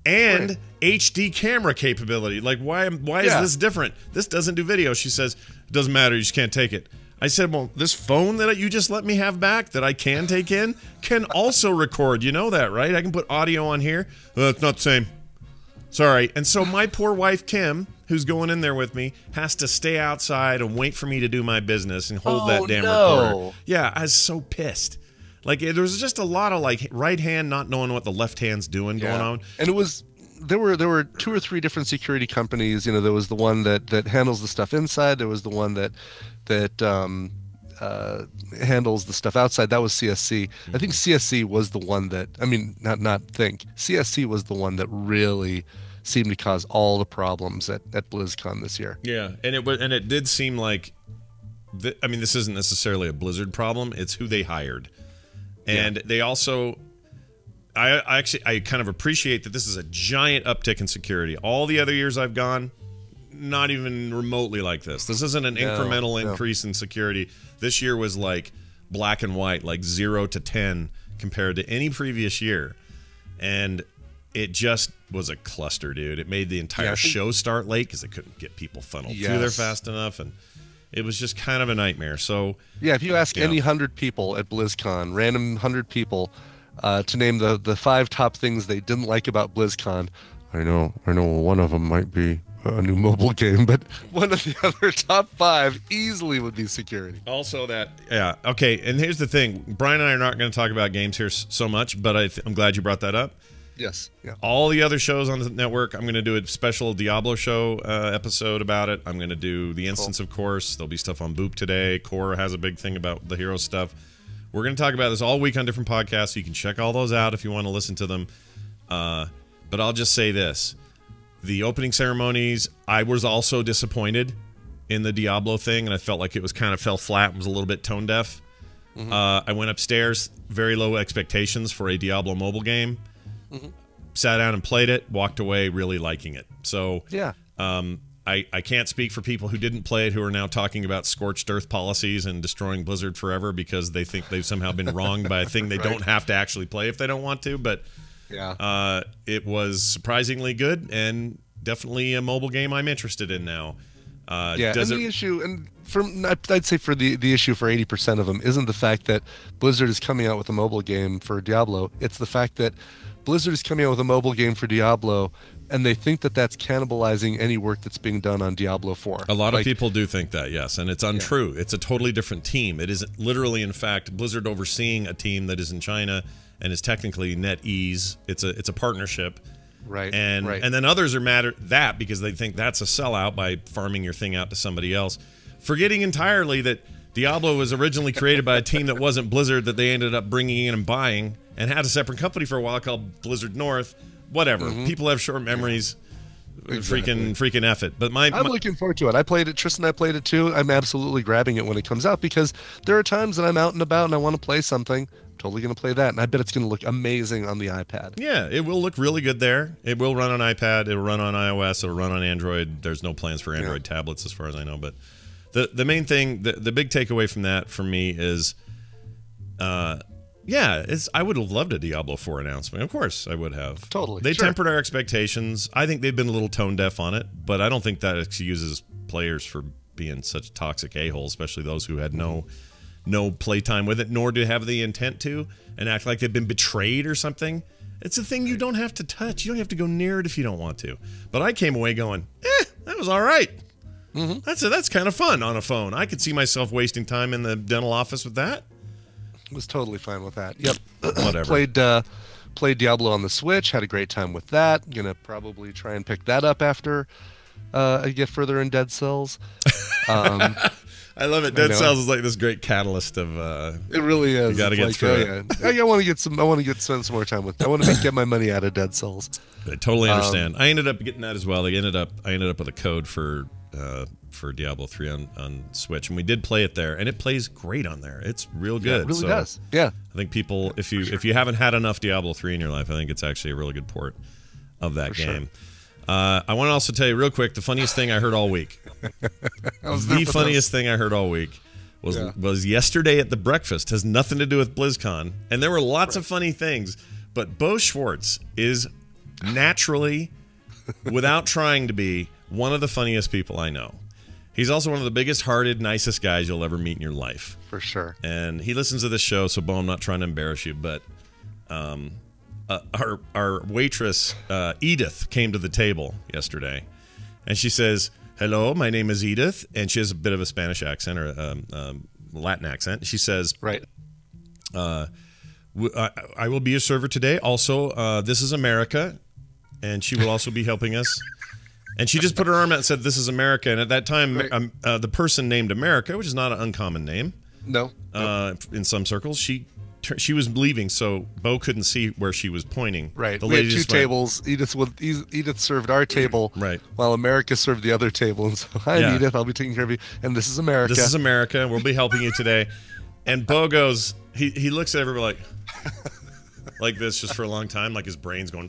B: and HD camera capability. Like, why is this different? This doesn't do video. She says, it doesn't matter. You just can't take it. I said, well, this phone that you just let me have back that I can take in can also record. You know that, right? I can put audio on here. It's not the same. Sorry. And so my poor wife, Kim, who's going in there with me, has to stay outside and wait for me to do my business and hold that damn recorder. Yeah, I was so pissed. Like, there was just a lot of, like, right hand not knowing what the left hand's doing going on.
A: And it was... There were 2 or 3 different security companies. You know, there was the one that handles the stuff inside. There was the one that handles the stuff outside. That was CSC. I think CSC was the one that, I mean, CSC was the one that really seemed to cause all the problems at BlizzCon this year.
B: Yeah, and it did seem like, I mean, this isn't necessarily a Blizzard problem. It's who they hired, and they also. I kind of appreciate that this is a giant uptick in security. All the other years I've gone, not even remotely like this. This isn't an incremental increase in security. This year was like black and white, like 0 to 10 compared to any previous year. And it just was a cluster, dude. It made the entire show start late because they couldn't get people funneled through there fast enough, and it was just kind of a nightmare. So
A: yeah, if you ask any 100 people at BlizzCon, random 100 people, to name the 5 top things they didn't like about BlizzCon, I know one of them might be a new mobile game, but one of the other top 5 easily would be security.
B: Also okay, and here's the thing. Brian and I are not going to talk about games here so much, but I'm glad you brought that up.
A: Yes. Yeah.
B: All the other shows on the network, I'm going to do a special Diablo show episode about it. I'm going to do the instance, of course. There'll be stuff on Boop today. Core has a big thing about the hero stuff. We're going to talk about this all week on different podcasts, so you can check all those out if you want to listen to them. But I'll just say this. The opening ceremonies, I was also disappointed in the Diablo thing, and I felt like it was kind of fell flat and was a little bit tone deaf. I went upstairs, very low expectations for a Diablo mobile game. Sat down and played it, walked away really liking it. So
A: yeah,
B: I can't speak for people who didn't play it, who are now talking about scorched earth policies and destroying Blizzard forever because they think they've somehow been wronged by a thing they don't have to actually play if they don't want to. But
A: yeah,
B: it was surprisingly good and definitely a mobile game I'm interested in now.
A: Yeah, and the issue, and I'd say for the issue for 80% of them isn't the fact that Blizzard is coming out with a mobile game for Diablo. It's the fact that Blizzard is coming out with a mobile game for Diablo, and they think that that's cannibalizing any work that's being done on Diablo 4.
B: A lot of people do think that, yes, and it's untrue. Yeah. It's a totally different team. It is literally, in fact, Blizzard overseeing a team that is in China and is technically NetEase. It's a partnership.
A: Right.
B: And then others are mad at that because they think that's a sellout by farming your thing out to somebody else, forgetting entirely that Diablo was originally created by a team that wasn't Blizzard, that they ended up bringing in and buying, and had a separate company for a while called Blizzard North. Whatever. People have short memories. Exactly. Freaking F it. But I'm
A: looking forward to it. I played it. Tristan and I played it too. I'm absolutely grabbing it when it comes out because there are times that I'm out and about and I want to play something. Totally going to play that, and I bet it's going to look amazing on the iPad.
B: Yeah, it will look really good there. It will run on iPad. It'll run on iOS. It'll run on Android. There's no plans for Android tablets as far as I know. But the main thing, the big takeaway from that for me is, I would have loved a Diablo 4 announcement. Of course, I would have.
A: Totally.
B: They tempered our expectations. I think they've been a little tone deaf on it, but I don't think that excuses players for being such toxic a-holes, especially those who had no playtime with it, nor do have the intent to, and act like they've been betrayed or something. It's a thing you don't have to touch. You don't have to go near it if you don't want to. But I came away going, that was all right. That's kind of fun on a phone. I could see myself wasting time in the dental office with that.
A: Was totally fine with that. Yep.
B: Whatever.
A: Played Diablo on the Switch. Had a great time with that. Gonna probably try and pick that up after I get further in Dead Cells.
B: I love it. Dead Cells is like this great catalyst of.
A: It really is.
B: You got to get through it.
A: I want to spend some more time with. I want to get my money out of Dead Cells.
B: I totally understand. I ended up getting that as well. I ended up with a code for Diablo 3 on Switch, and we did play it there, and it plays great on there. It's real good.
A: It really does. Yeah.
B: I think people, if you haven't had enough Diablo 3 in your life, I think it's actually a really good port of that game. Sure. I want to also tell you real quick the funniest thing I heard all week. The funniest thing I heard all week was yesterday at the breakfast. Has nothing to do with BlizzCon, and there were lots of funny things. But Bo Schwartz is naturally, without trying to be, one of the funniest people I know. He's also one of the biggest-hearted, nicest guys you'll ever meet in your life.
A: For sure.
B: And he listens to this show, so Bo, I'm not trying to embarrass you, but our waitress, Edith, came to the table yesterday, and she says, "Hello, my name is Edith," and she has a bit of a Spanish accent or a Latin accent. She says,
A: "Right,
B: I will be your server today. Also, this is America, and she will also be helping us." And she just put her arm out and said, "This is America." And at that time, the person named America, which is not an uncommon name, in some circles, she was leaving, so Bo couldn't see where she was pointing.
A: Right. We had two tables. Edith served our table,
B: right,
A: while America served the other table. And so, hi, Edith, I'll be taking care of you. And this is America.
B: This is America. We'll be helping you today. And Bo goes, he looks at everybody like this just for a long time, like his brain's going.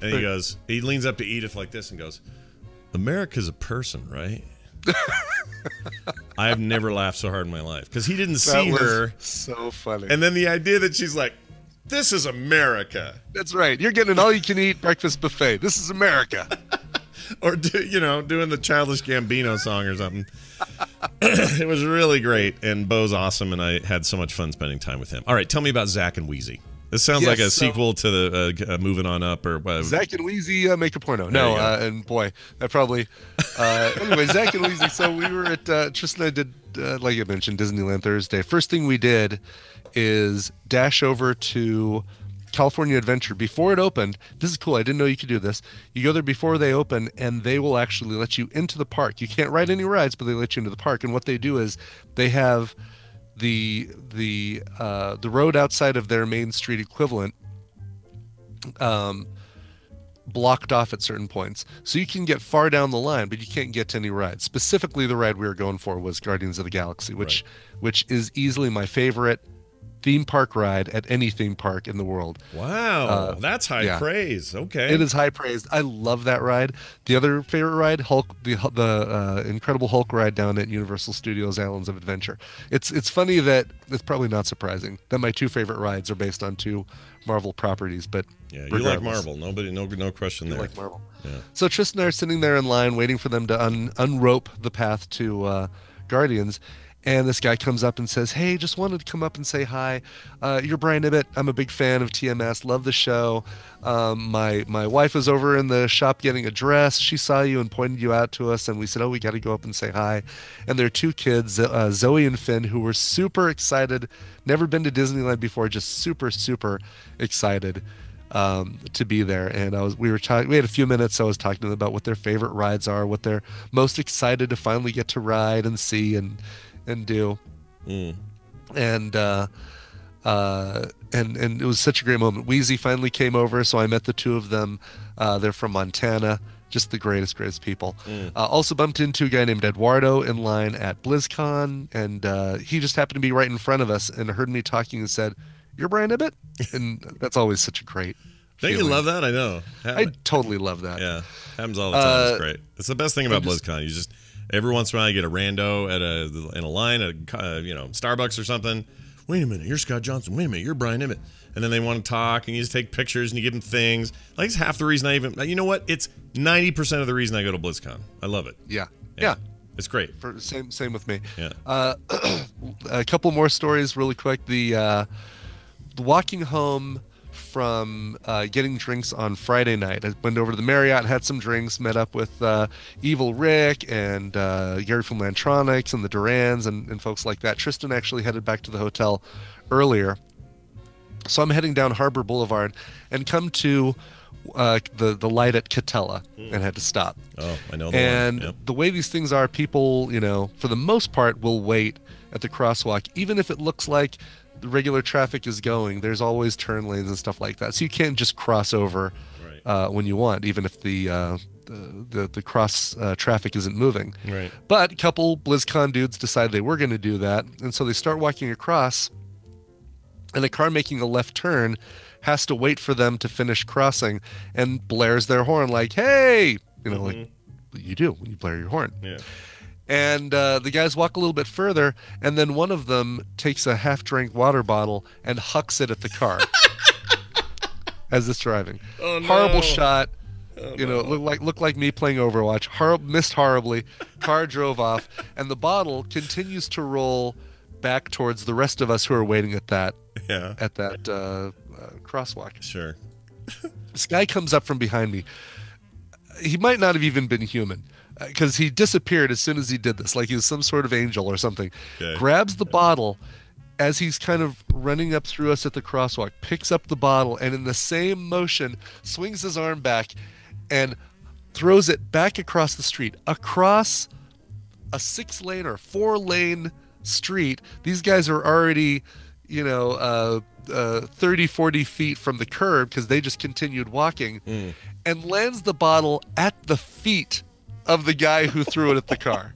B: And he goes, he leans up to Edith like this and goes, "America's a person, right?" I have never laughed so hard in my life because he didn't see her.
A: So funny.
B: And then the idea that she's like, "This is America."
A: That's right. You're getting an all-you-can-eat breakfast buffet. This is America.
B: Or doing the Childish Gambino song or something. It was really great, and Bo's awesome, and I had so much fun spending time with him. All right, tell me about Zach and Wheezy. This sounds like a sequel to the Moving On Up or
A: Zach and Wheezy make a porno. No, and boy, that probably. Anyway, Zach and Wheezy. So we were at Tristan and I did, like I mentioned, Disneyland Thursday. First thing we did is dash over to California Adventure before it opened. This is cool. I didn't know you could do this. You go there before they open, and they will actually let you into the park. You can't ride any rides, but they let you into the park. And what they do is they have the road outside of their Main Street equivalent blocked off at certain points, so you can get far down the line, but you can't get to any rides. Specifically, the ride we were going for was Guardians of the Galaxy, which is easily my favorite theme park ride at any theme park in the world.
B: Wow, that's high praise. Okay,
A: it is high praise. I love that ride. The other favorite ride, Hulk, the Incredible Hulk ride down at Universal Studios Islands of Adventure. It's funny that it's probably not surprising that my two favorite rides are based on two Marvel properties, but
B: yeah, you like Marvel. No question there.
A: You like Marvel. Yeah. So Tristan and I are sitting there in line waiting for them to unrope the path to Guardians. And this guy comes up and says, "Hey, just wanted to come up and say hi. You're Brian Ibbett. I'm a big fan of TMS. Love the show. My wife was over in the shop getting a dress. She saw you and pointed you out to us. And we said, oh, we got to go up and say hi." And there are two kids, Zoe and Finn, who were super excited. Never been to Disneyland before. Just super, super excited to be there. And we had a few minutes. I was talking to them about what their favorite rides are, what they're most excited to finally get to ride and see and do. And it was such a great moment. Wheezy finally came over, so I met the two of them. They're from Montana, just the greatest people. Also bumped into a guy named Eduardo in line at BlizzCon, and he just happened to be right in front of us and heard me talking and said, "You're Brian Ibbett?" And that's always such a great
B: Don't you love that? I know.
A: I totally love that.
B: Yeah, happens all the time. It's great. It's the best thing about BlizzCon. You just every once in a while you get a rando in a line at Starbucks or something. Wait a minute, you're Scott Johnson. Wait a minute, you're Brian Ibbett. And then they want to talk, and you just take pictures and you give them things. Like it's half the reason I even. You know what? It's 90% of the reason I go to BlizzCon. I love it.
A: Yeah.
B: It's great.
A: Same with me.
B: Yeah.
A: A couple more stories really quick. The walking home from getting drinks on Friday night. I went over to the Marriott, had some drinks, met up with Evil Rick and Gary from Lantronics and the Durans and folks like that. Tristan actually headed back to the hotel earlier. So I'm heading down Harbor Boulevard and come to the light at Catella and had to stop.
B: Oh, I know.
A: The way these things are, people, for the most part, will wait at the crosswalk, even if it looks like the regular traffic is going. There's always turn lanes and stuff like that, so you can't just cross over when you want, even if the cross traffic isn't moving.
B: Right.
A: But a couple BlizzCon dudes decided they were going to do that, and so they start walking across, and a car making a left turn has to wait for them to finish crossing and blares their horn like, "Hey!" like you do when you blare your horn.
B: Yeah.
A: And the guys walk a little bit further, and then one of them takes a half-drank water bottle and hucks it at the car as it's driving.
B: Oh, no.
A: Horrible shot. Looked like me playing Overwatch. Missed horribly. Car drove off, and the bottle continues to roll back towards the rest of us who are waiting at that crosswalk.
B: Sure.
A: This guy comes up from behind me. He might not have even been human, because he disappeared as soon as he did this, like he was some sort of angel or something.
B: Okay.
A: Grabs the bottle as he's kind of running up through us at the crosswalk, picks up the bottle, and in the same motion swings his arm back and throws it back across the street, across a 6-lane or 4-lane street. These guys are already 30, 40 feet from the curb because they just continued walking, and lands the bottle at the feet of the guy who threw it at the car.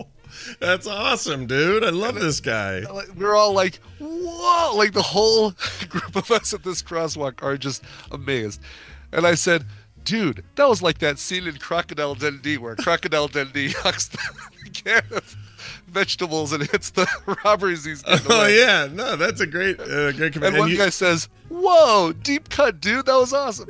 B: That's awesome, dude. I love this guy.
A: We're all like, whoa! Like the whole group of us at this crosswalk are just amazed. And I said, dude, that was like that scene in Crocodile Dundee where Crocodile Dundee hucks the can of vegetables and hits the robbers he's getting away.
B: Oh yeah, no, that's a great comment.
A: And one guy says, "Whoa, deep cut, dude, that was awesome."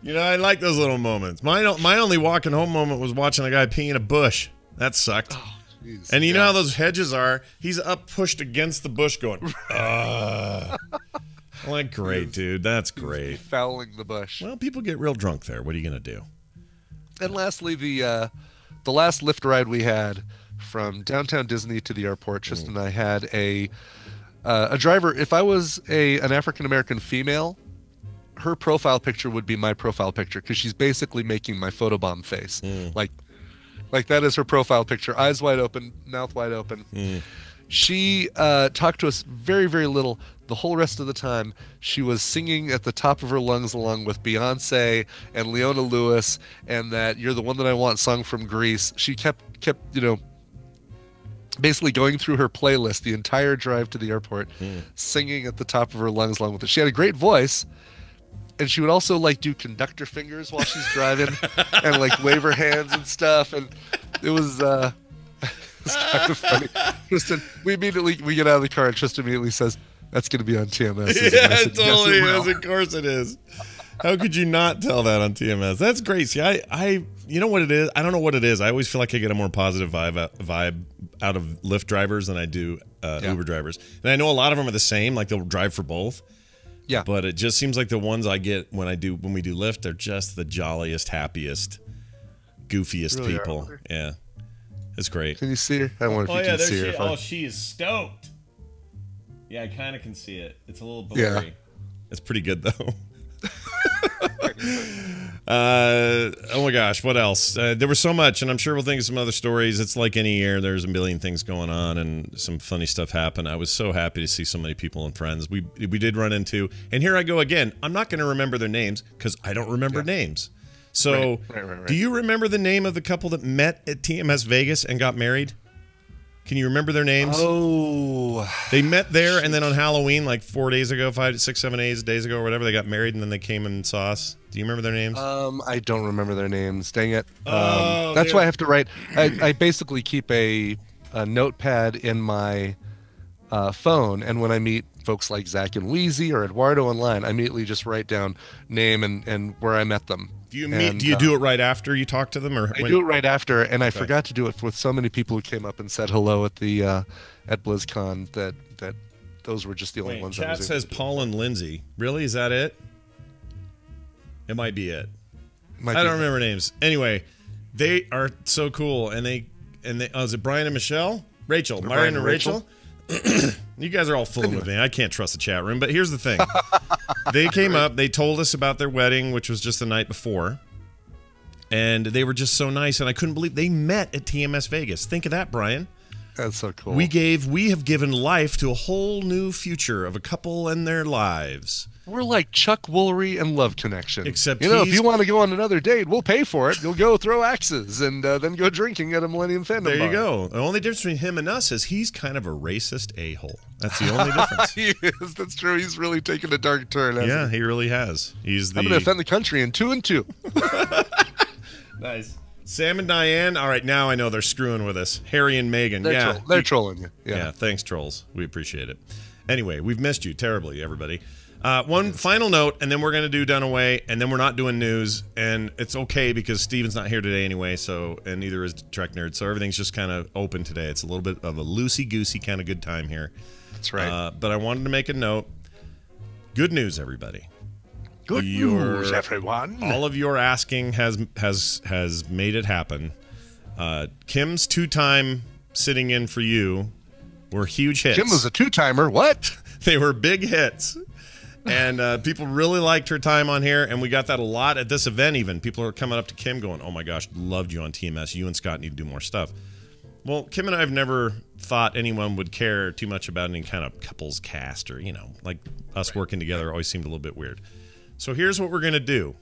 B: You know, I like those little moments. My only walking home moment was watching a guy pee in a bush. That sucked.
A: Oh, geez.
B: And you know how those hedges are? He's up pushed against the bush going, I'm like, great, dude. That's great.
A: Fouling the bush.
B: Well, people get real drunk there. What are you going to do?
A: And lastly, the last Lyft ride we had from downtown Disney to the airport, Tristan and I had a driver. If I was an African-American female, her profile picture would be my profile picture because she's basically making my photobomb face. Like that is her profile picture. Eyes wide open, mouth wide open. She talked to us very, very little. The whole rest of the time, she was singing at the top of her lungs along with Beyonce and Leona Lewis and that "You're the One That I Want" song from Grease. She kept basically going through her playlist the entire drive to the airport, singing at the top of her lungs along with it. She had a great voice. And she would also like do conductor fingers while she's driving and like wave her hands and stuff. And it was kind of funny. Tristan, we get out of the car and Tristan immediately says, "That's going to be on TMS."
B: Yeah, it totally is. Of course it is. How could you not tell that on TMS? That's great. See, I you know what it is? I don't know what it is. I always feel like I get a more positive vibe out of Lyft drivers than I do Uber drivers. And I know a lot of them are the same. Like they'll drive for both. Yeah, but it just seems like the ones I get when we do Lyft, they're just the jolliest, happiest, goofiest really people. Yeah, it's great.
A: Can you see her? I wonder if you can see her.
B: She is stoked. Yeah, I kind of can see it. It's a little blurry. Yeah. It's pretty good though. Oh my gosh, what else? There was so much, and I'm sure we'll think of some other stories. It's like any year, there's a million things going on, and some funny stuff happened. I was so happy to see so many people and friends. We did run into, and here I go again. I'm not going to remember their names because I don't remember names. So, right. Do you remember the name of the couple that met at TMS Vegas and got married? Can you remember their names?
A: Oh.
B: They met there, and then on Halloween, like 4 days ago, 5, 6, 7, 8 days ago, or whatever, they got married, and then they came and saw us. Do you remember their names?
A: I don't remember their names. Dang it. That's why I have to write. I basically keep a notepad in my phone, and when I meet folks like Zach and Wheezy or Eduardo online, I immediately just write down name and where I met them.
B: Do you do it right after you talk to them, or
A: I do it right after? And I forgot to do it with so many people who came up and said hello at the at BlizzCon that those were just the only ones.
B: Chat says Paul and Lindsay. Really, is that it? It might be it. I don't remember names. Anyway, they are so cool, and they is it Brian and Michelle? Rachel, Brian and Rachel. You guys are all fooling with me. I can't trust the chat room. But here's the thing. They came up. They told us about their wedding, which was just the night before. And they were just so nice. And I couldn't believe they met at TMS Vegas. Think of that, Brian.
A: That's so cool.
B: We have given life to a whole new future of a couple and their lives.
A: We're like Chuck Woolery and Love Connection.
B: Except
A: if you want to go on another date, we'll pay for it. You'll go throw axes and then go drinking at a Millennium Fandom
B: There you
A: bar.
B: go. The only difference between him and us is he's kind of a racist a-hole. That's the only difference.
A: He is. That's true. He's really taken a dark turn.
B: Yeah, he really has. I'm
A: going to defend the country in 2 and 2.
B: Nice. Sam and Diane. All right, now I know they're screwing with us. Harry and Megan.
A: They're trolling you.
B: Yeah, thanks, trolls. We appreciate it. Anyway, we've missed you terribly, everybody. One final note, and then we're going to do Dunaway, and then we're not doing news, and it's okay because Steven's not here today anyway, and neither is Trek Nerd, so everything's just kind of open today. It's a little bit of a loosey-goosey kind of good time here.
A: That's right.
B: But I wanted to make a note. Good news, everybody.
A: Good news, everyone.
B: All of your asking has made it happen. Kim's 2-time sitting in for you were huge hits.
A: Kim was a 2-timer. What?
B: They were big hits. And people really liked her time on here, and we got that a lot at this event even. People are coming up to Kim going, "Oh my gosh, loved you on TMS. You and Scott need to do more stuff." Well, Kim and I have never thought anyone would care too much about any kind of couples cast or, like us working together always seemed a little bit weird. So here's what we're going to do.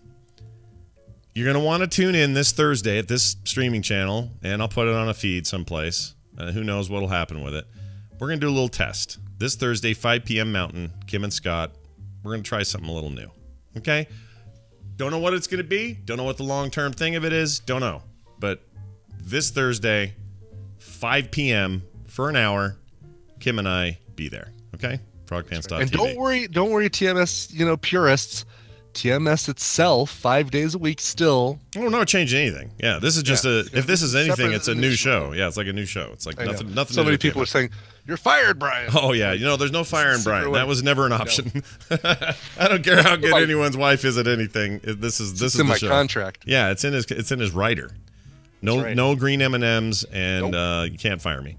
B: You're going to want to tune in this Thursday at this streaming channel, and I'll put it on a feed someplace. Who knows what will happen with it. We're going to do a little test. This Thursday, 5 p.m. Mountain, Kim and Scott, we're going to try something a little new. Okay? Don't know what it's going to be. Don't know what the long-term thing of it is. Don't know. But this Thursday, 5 p.m. for an hour, Kim and I be there. Okay? Frogpants.tv.
A: And don't worry, TMS, purists. TMS itself, 5 days a week still.
B: Oh, not changing anything. Yeah, this is just if this is anything, it's a new show. Yeah, it's like a new show. It's like nothing.
A: So many people are saying, "You're fired, Brian."
B: Oh yeah, there's no firing Brian. That was never an option. I don't care how good anyone's wife is at anything. This is
A: in my
B: show.
A: Contract.
B: Yeah, it's in his writer. No green M&Ms, and you can't fire me.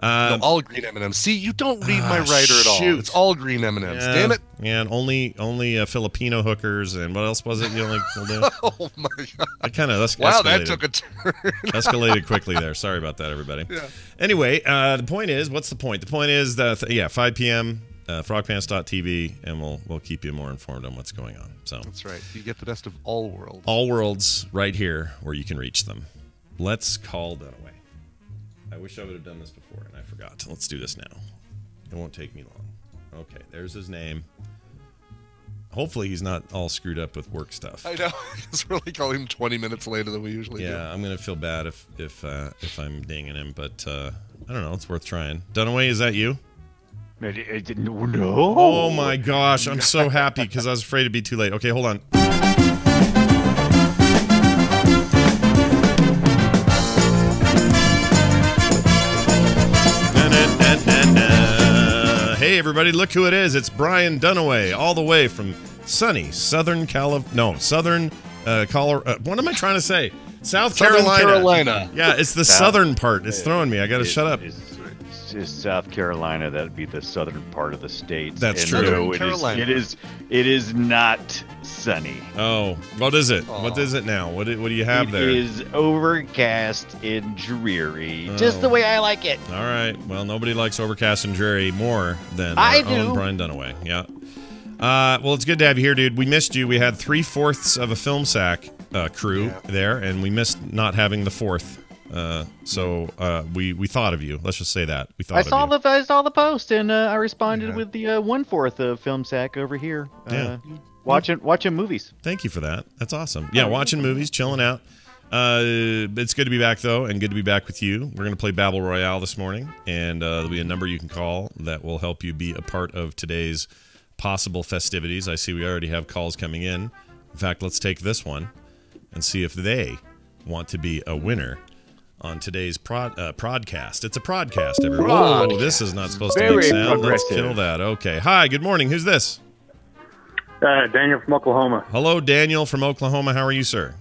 A: All green M&Ms. See, you don't read my writer at all. It's all green M&Ms.
B: Yeah,
A: damn it.
B: Yeah, and only Filipino hookers, and what else was it? You only will do?
A: Oh my god!
B: I kind of
A: wow, that took a turn.
B: Escalated quickly there. Sorry about that, everybody. Yeah. Anyway, the point is, what's the point? The point is that 5 p.m. Frogpants.tv, and we'll keep you more informed on what's going on. So
A: that's right. You get the best of all worlds.
B: All worlds, right here where you can reach them. Let's call that away. I wish I would have done this before, and I forgot. Let's do this now. It won't take me long. Okay, there's his name. Hopefully he's not all screwed up with work stuff.
A: I know. It's really calling him 20 minutes later than we usually do.
B: Yeah, I'm going to feel bad if I'm dinging him, but I don't know. It's worth trying. Dunaway, is that you?
F: No.
B: Oh, my gosh. I'm so happy because I was afraid it'd be too late. Okay, hold on. Hey everybody, look who it is. It's Brian Dunaway, all the way from sunny Southern Colorado. What am I trying to say? South Carolina. Yeah, it's the southern part. It's throwing me. I got to shut up.
F: It's South Carolina. That'd be the southern part of the state.
B: That's true.
F: No, it is not sunny.
B: Oh, what is it? What is it now? What do you have there?
F: It is overcast and dreary, just the way I like it.
B: All right. Well, nobody likes overcast and dreary more than
F: I
B: our own Brian Dunaway. Yeah. Well, it's good to have you here, dude. We missed you. We had 3/4 of a film sack crew there, and we missed not having the fourth. So we thought of you. Let's just say that we thought. I
F: saw the post, and I responded with the 1/4 of film sack over here. Watching movies.
B: Thank you for that. That's awesome. Yeah, watching movies, chilling out. It's good to be back though, and good to be back with you. We're gonna play Battle Royale this morning, and there'll be a number you can call that will help you be a part of today's possible festivities. I see we already have calls coming in. In fact, let's take this one and see if they want to be a winner on today's prodcast. It's a prodcast, everyone. Oh, this is not supposed to make sound. Let's kill that. Okay. Hi, good morning. Who's this?
G: Daniel from Oklahoma.
B: Hello, Daniel from Oklahoma. How are you, sir?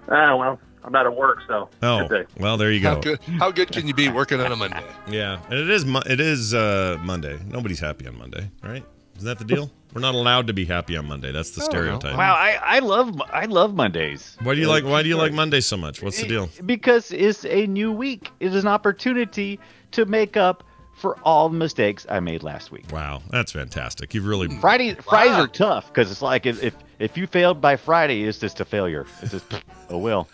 G: Well, I'm out of work, so.
B: Oh, well, there you go.
A: How good can you be working on a Monday?
B: Yeah, and it is Monday. Nobody's happy on Monday, right? Isn't that the deal? We're not allowed to be happy on Monday. That's the stereotype.
F: Wow, I love Mondays.
B: Why do you like Mondays so much? What's the deal?
F: Because it's a new week. It is an opportunity to make up for all the mistakes I made last week.
B: Wow, that's fantastic. You've really
F: Fridays are tough because it's like if you failed by Friday, it's just a failure. It's just will.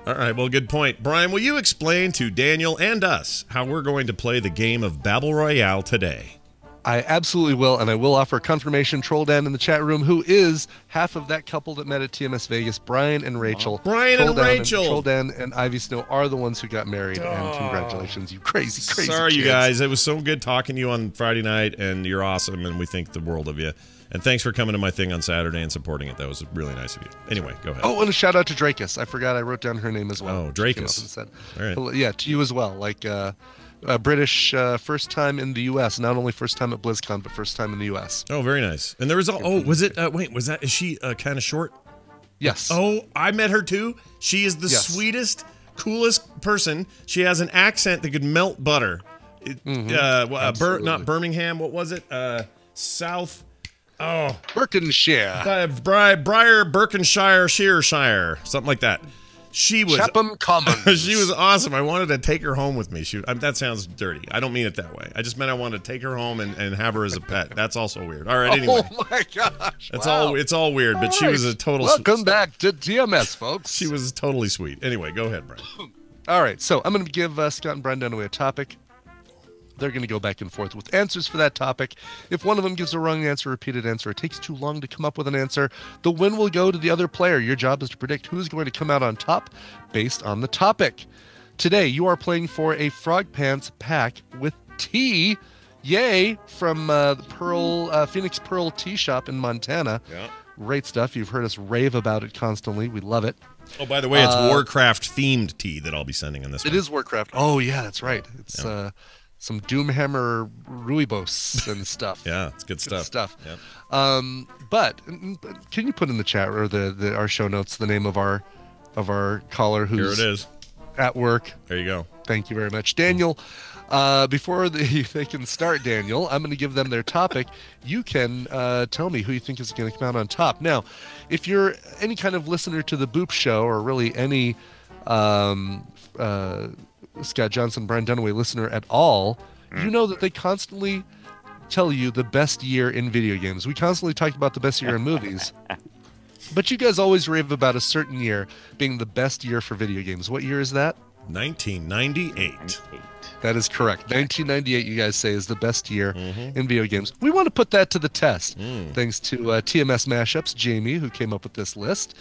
B: All right, well, good point. Brian, will you explain to Daniel and us how we're going to play the game of Battle Royale today?
A: I absolutely will, and I will offer confirmation. Troll Dan in the chat room, who is half of that couple that met at TMS Vegas, Brian and Rachel. Troll Dan and Ivy Snow are the ones who got married, and congratulations, you crazy
B: Sorry,
A: kids.
B: You guys. It was so good talking to you on Friday night, and you're awesome, and we think the world of you. And thanks for coming to my thing on Saturday and supporting it. That was really nice of you. Anyway, go ahead.
A: Oh, and a shout out to Drakus. I forgot I wrote down her name as well.
B: Oh, Drakus.
A: All right. Yeah, to you as well. Like, British first time in the U.S. Not only first time at Blizzcon, but first time in the U.S.
B: Oh, very nice. And there was was it? Is she kind of short?
A: Yes.
B: Oh, I met her too. She is the sweetest, coolest person. She has an accent that could melt butter. Not Birmingham. What was it? South. Oh,
A: Berkshire.
B: Briar, Berkshire, Shearshire, something like that. She was
A: Chatham Commons.
B: She was awesome. I wanted to take her home with me. That sounds dirty. I don't mean it that way. I just meant I wanted to take her home and have her as a pet. That's also weird. All right, anyway.
A: Oh my gosh.
B: It's all weird, but she was a total.
A: Welcome back to TMS, folks.
B: She was totally sweet. Anyway, go ahead, Brian.
A: All right, so I'm going to give Scott and Brian Dunaway a topic. They're going to go back and forth with answers for that topic. If one of them gives a wrong answer, repeated answer, it takes too long to come up with an answer, the win will go to the other player. Your job is to predict who's going to come out on top based on the topic. Today, you are playing for a Frog Pants pack with tea. Yay, from the Phoenix Pearl Tea Shop in Montana.
B: Yeah.
A: Great stuff. You've heard us rave about it constantly. We love it.
B: Oh, by the way, it's Warcraft-themed tea that I'll be sending in this one.
A: It is Warcraft. Oh, yeah, that's right. It's some Doomhammer Ruibos and stuff.
B: Yeah, it's good stuff.
A: Yeah. But can you put in the chat or our show notes the name of our caller who's
B: Here it is.
A: At work?
B: There you go.
A: Thank you very much, Daniel. Before they can start, Daniel, I'm going to give them their topic. You can tell me who you think is going to come out on top. Now, if you're any kind of listener to the Boop Show, or really any Scott Johnson, Brian Dunaway listener at all, you know that they constantly tell you the best year in video games. We constantly talk about the best year in movies. But you guys always rave about a certain year being the best year for video games. What year is that?
B: 1998.
A: That is correct. 1998, you guys say, is the best year in video games. We want to put that to the test, thanks to TMS Mashups, Jamie, who came up with this list.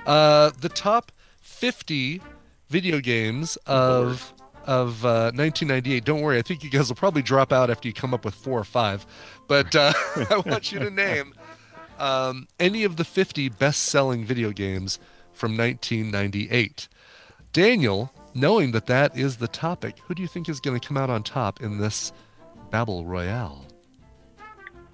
A: The top 50 video games of 1998. Don't worry, I think you guys will probably drop out after you come up with 4 or 5. But I want you to name any of the 50 best-selling video games from 1998. Daniel, knowing that that is the topic, who do you think is going to come out on top in this Battle Royale?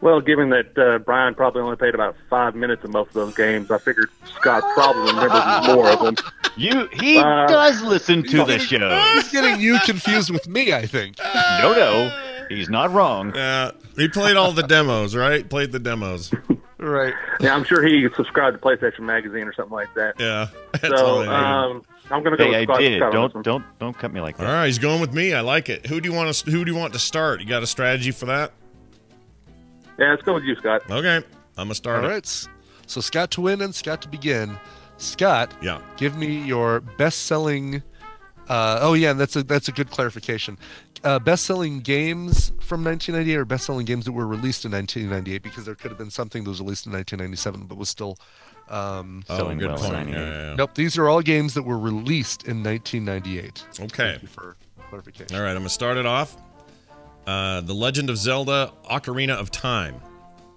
G: Well, given that Brian probably only played about 5 minutes of most of those games, I figured Scott probably remembers more of them.
F: He does listen to the show.
A: He's getting you confused with me, I think.
F: No, he's not wrong.
B: Yeah, he played all the demos, right? Played the demos.
A: Right.
G: Yeah, I'm sure he subscribed to PlayStation Magazine or something like that.
B: Yeah.
G: So I'm going to go with Scott.
F: I did. Don't cut me like that.
B: All right, he's going with me. I like it. Who do you want to start? You got a strategy for that?
G: Yeah, let's go with you, Scott.
B: Okay, I'm gonna start.
A: All right. So Scott to win and Scott to begin. Scott,
B: yeah,
A: give me your best-selling. That's a good clarification. Best-selling games from 1998 or best-selling games that were released in 1998, because there could have been something that was released in 1997 but was still
F: selling
B: good
F: well.
B: Point. Yeah.
A: Nope, these are all games that were released in 1998.
B: Okay.
A: Thank you for clarification.
B: All right, I'm gonna start it off. The Legend of Zelda: Ocarina of Time.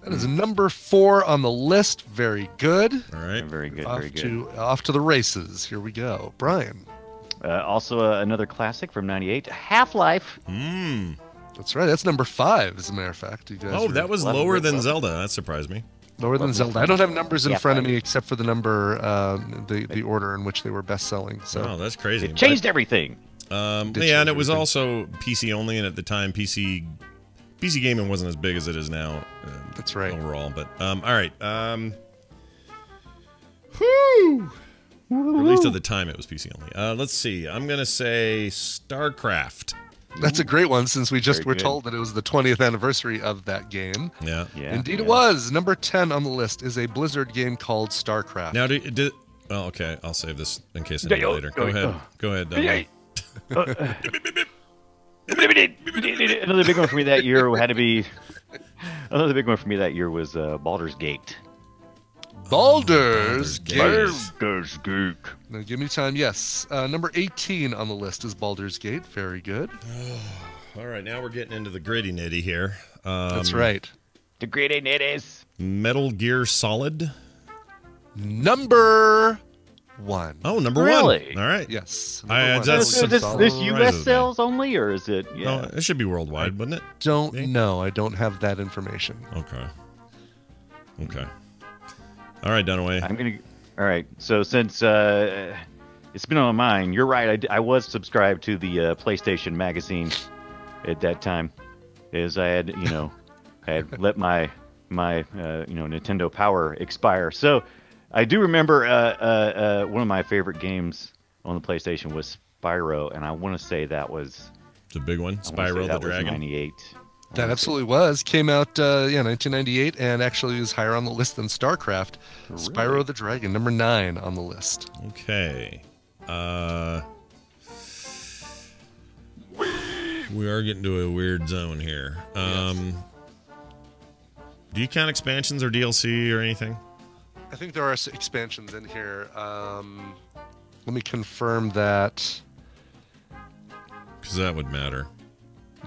A: That is number 4 on the list. Very good.
B: All right.
F: Very good.
A: Off to the races. Here we go. Brian.
F: Also another classic from 98, Half-Life.
A: That's right. That's number 5, as a matter of fact. You guys
B: that was lower than Zelda. That surprised me.
A: Lower than Zelda. I don't have numbers in front of me except for the number, the order in which they were best-selling. So.
B: Oh, that's crazy.
F: It changed everything.
B: And it was also PC only, and at the time, PC gaming wasn't as big as it is now.
A: That's right.
B: Overall, but all right. Whoo! At least at the time, it was PC only. Let's see. I'm gonna say StarCraft.
A: That's a great one, since we just were told that it was the 20th anniversary of that game.
B: Yeah.
A: Indeed, it was. Number 10 on the list is a Blizzard game called StarCraft.
B: Now, well, okay. I'll save this in case I need it later. Go ahead.
F: Another big one for me that year had to be. Another big one for me that year was Baldur's Gate.
A: Baldur's Gate.
F: Baldur's Gate.
A: Now, give me time. Yes. Number 18 on the list is Baldur's Gate. Very good.
B: All right, now we're getting into the gritty nitty here.
A: That's right.
F: The gritty nitties.
B: Metal Gear Solid.
A: Number 1.
B: Oh, number 1.
F: Really?
B: All right.
A: Yes.
F: So this U.S. sales only, or is it? Yeah.
B: No, it should be worldwide, wouldn't it?
A: Don't know. I don't have that information.
B: Okay. All right, Dunaway.
F: All right. So since it's been on my mind, you're right. I was subscribed to the PlayStation magazine at that time, as I had I had let my Nintendo Power expire. So I do remember one of my favorite games on the PlayStation was Spyro, and I want to say that was
B: the big one, Spyro the Dragon.
F: 98.
A: That absolutely was. Came out, 1998, and actually is higher on the list than StarCraft. Really? Spyro the Dragon, number 9 on the list.
B: Okay. We are getting to a weird zone here.
A: Yes.
B: Do you count expansions or DLC or anything?
A: I think there are expansions in here. Let me confirm that.
B: Because that would matter.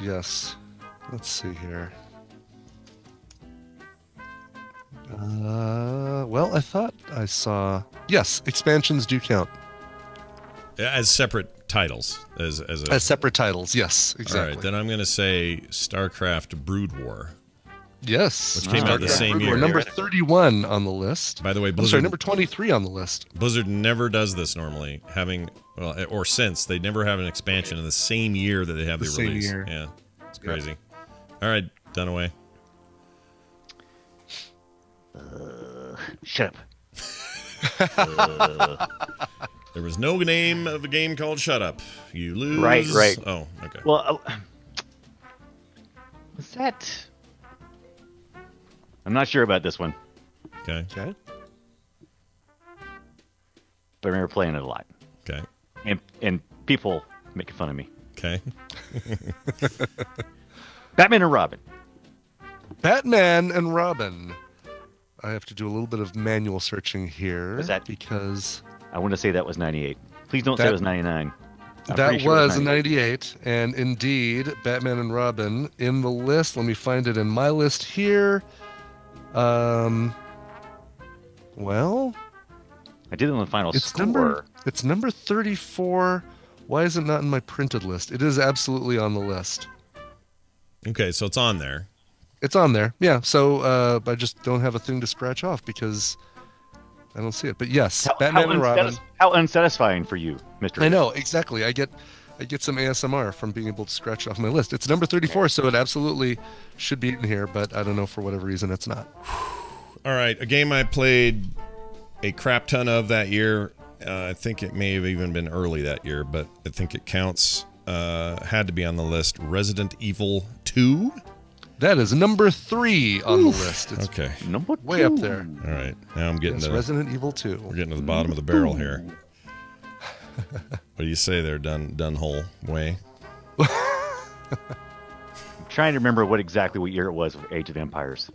A: Yes. Let's see here. Well, I thought I saw... Yes, expansions do count.
B: As separate titles. As
A: separate titles, yes, exactly.
B: All right, then I'm going to say StarCraft Brood War.
A: Yes.
B: Which came out the same year.
A: Number 31 on the list.
B: By the way,
A: Blizzard... I'm sorry, number 23 on the list.
B: Blizzard never does this normally, or since. They never have an expansion in the same year that they have the release.
A: Same year.
B: Yeah, it's crazy. Yep. All right, Dunaway.
F: Shut up.
B: There was no name of a game called Shut Up. You lose.
F: Right.
B: Oh, okay.
F: Well, was that... I'm not sure about this one.
B: Okay.
F: But I remember playing it a lot.
B: Okay.
F: And people making fun of me.
B: Okay.
F: Batman and Robin.
A: Batman and Robin. I have to do a little bit of manual searching here.
F: Was that
A: because
F: I want to say that was 98. Please don't say it was 99.
A: That was 98, and indeed, Batman and Robin in the list. Let me find it in my list here. Well,
F: I did it on the final
A: score. It's number 34. Why is it not in my printed list? It is absolutely on the list.
B: Okay, so it's on there.
A: It's on there, yeah. So I just don't have a thing to scratch off because I don't see it. But yes, Batman and Robin.
F: How unsatisfying for you, Mr.
A: I know, exactly. I get some ASMR from being able to scratch off my list. It's number 34, so it absolutely should be in here, but I don't know for whatever reason it's not.
B: All right, a game I played a crap ton of that year. I think it may have even been early that year, but I think it counts. Had to be on the list. Resident Evil 2?
A: That is number 3 on the list. It's
B: okay.
F: Number 2.
A: Way up there.
B: All right, now I'm getting to
A: Resident Evil 2.
B: We're getting to the bottom of the barrel here. What do you say there, Dunhole Way?
F: I'm trying to remember what year it was for Age of Empires.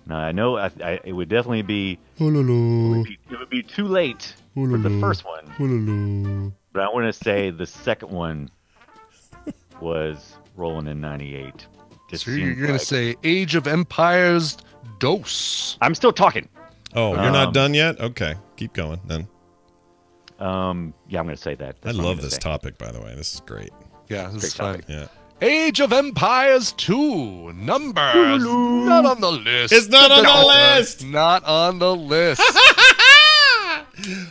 F: Now, I know it would definitely be... It would be too late for the first one. But I want to say the second one was rolling in 98.
A: So you're going to say Age of Empires DOS.
F: I'm still talking.
B: Oh, you're not done yet? Okay, keep going then.
F: Yeah, I'm going to say that.
B: I love this topic, by the way. This is great.
A: Yeah, this is fun.
B: Yeah.
A: Age of Empires 2. Numbers. Not on the list.
B: It's not on the list.
A: Not on the list.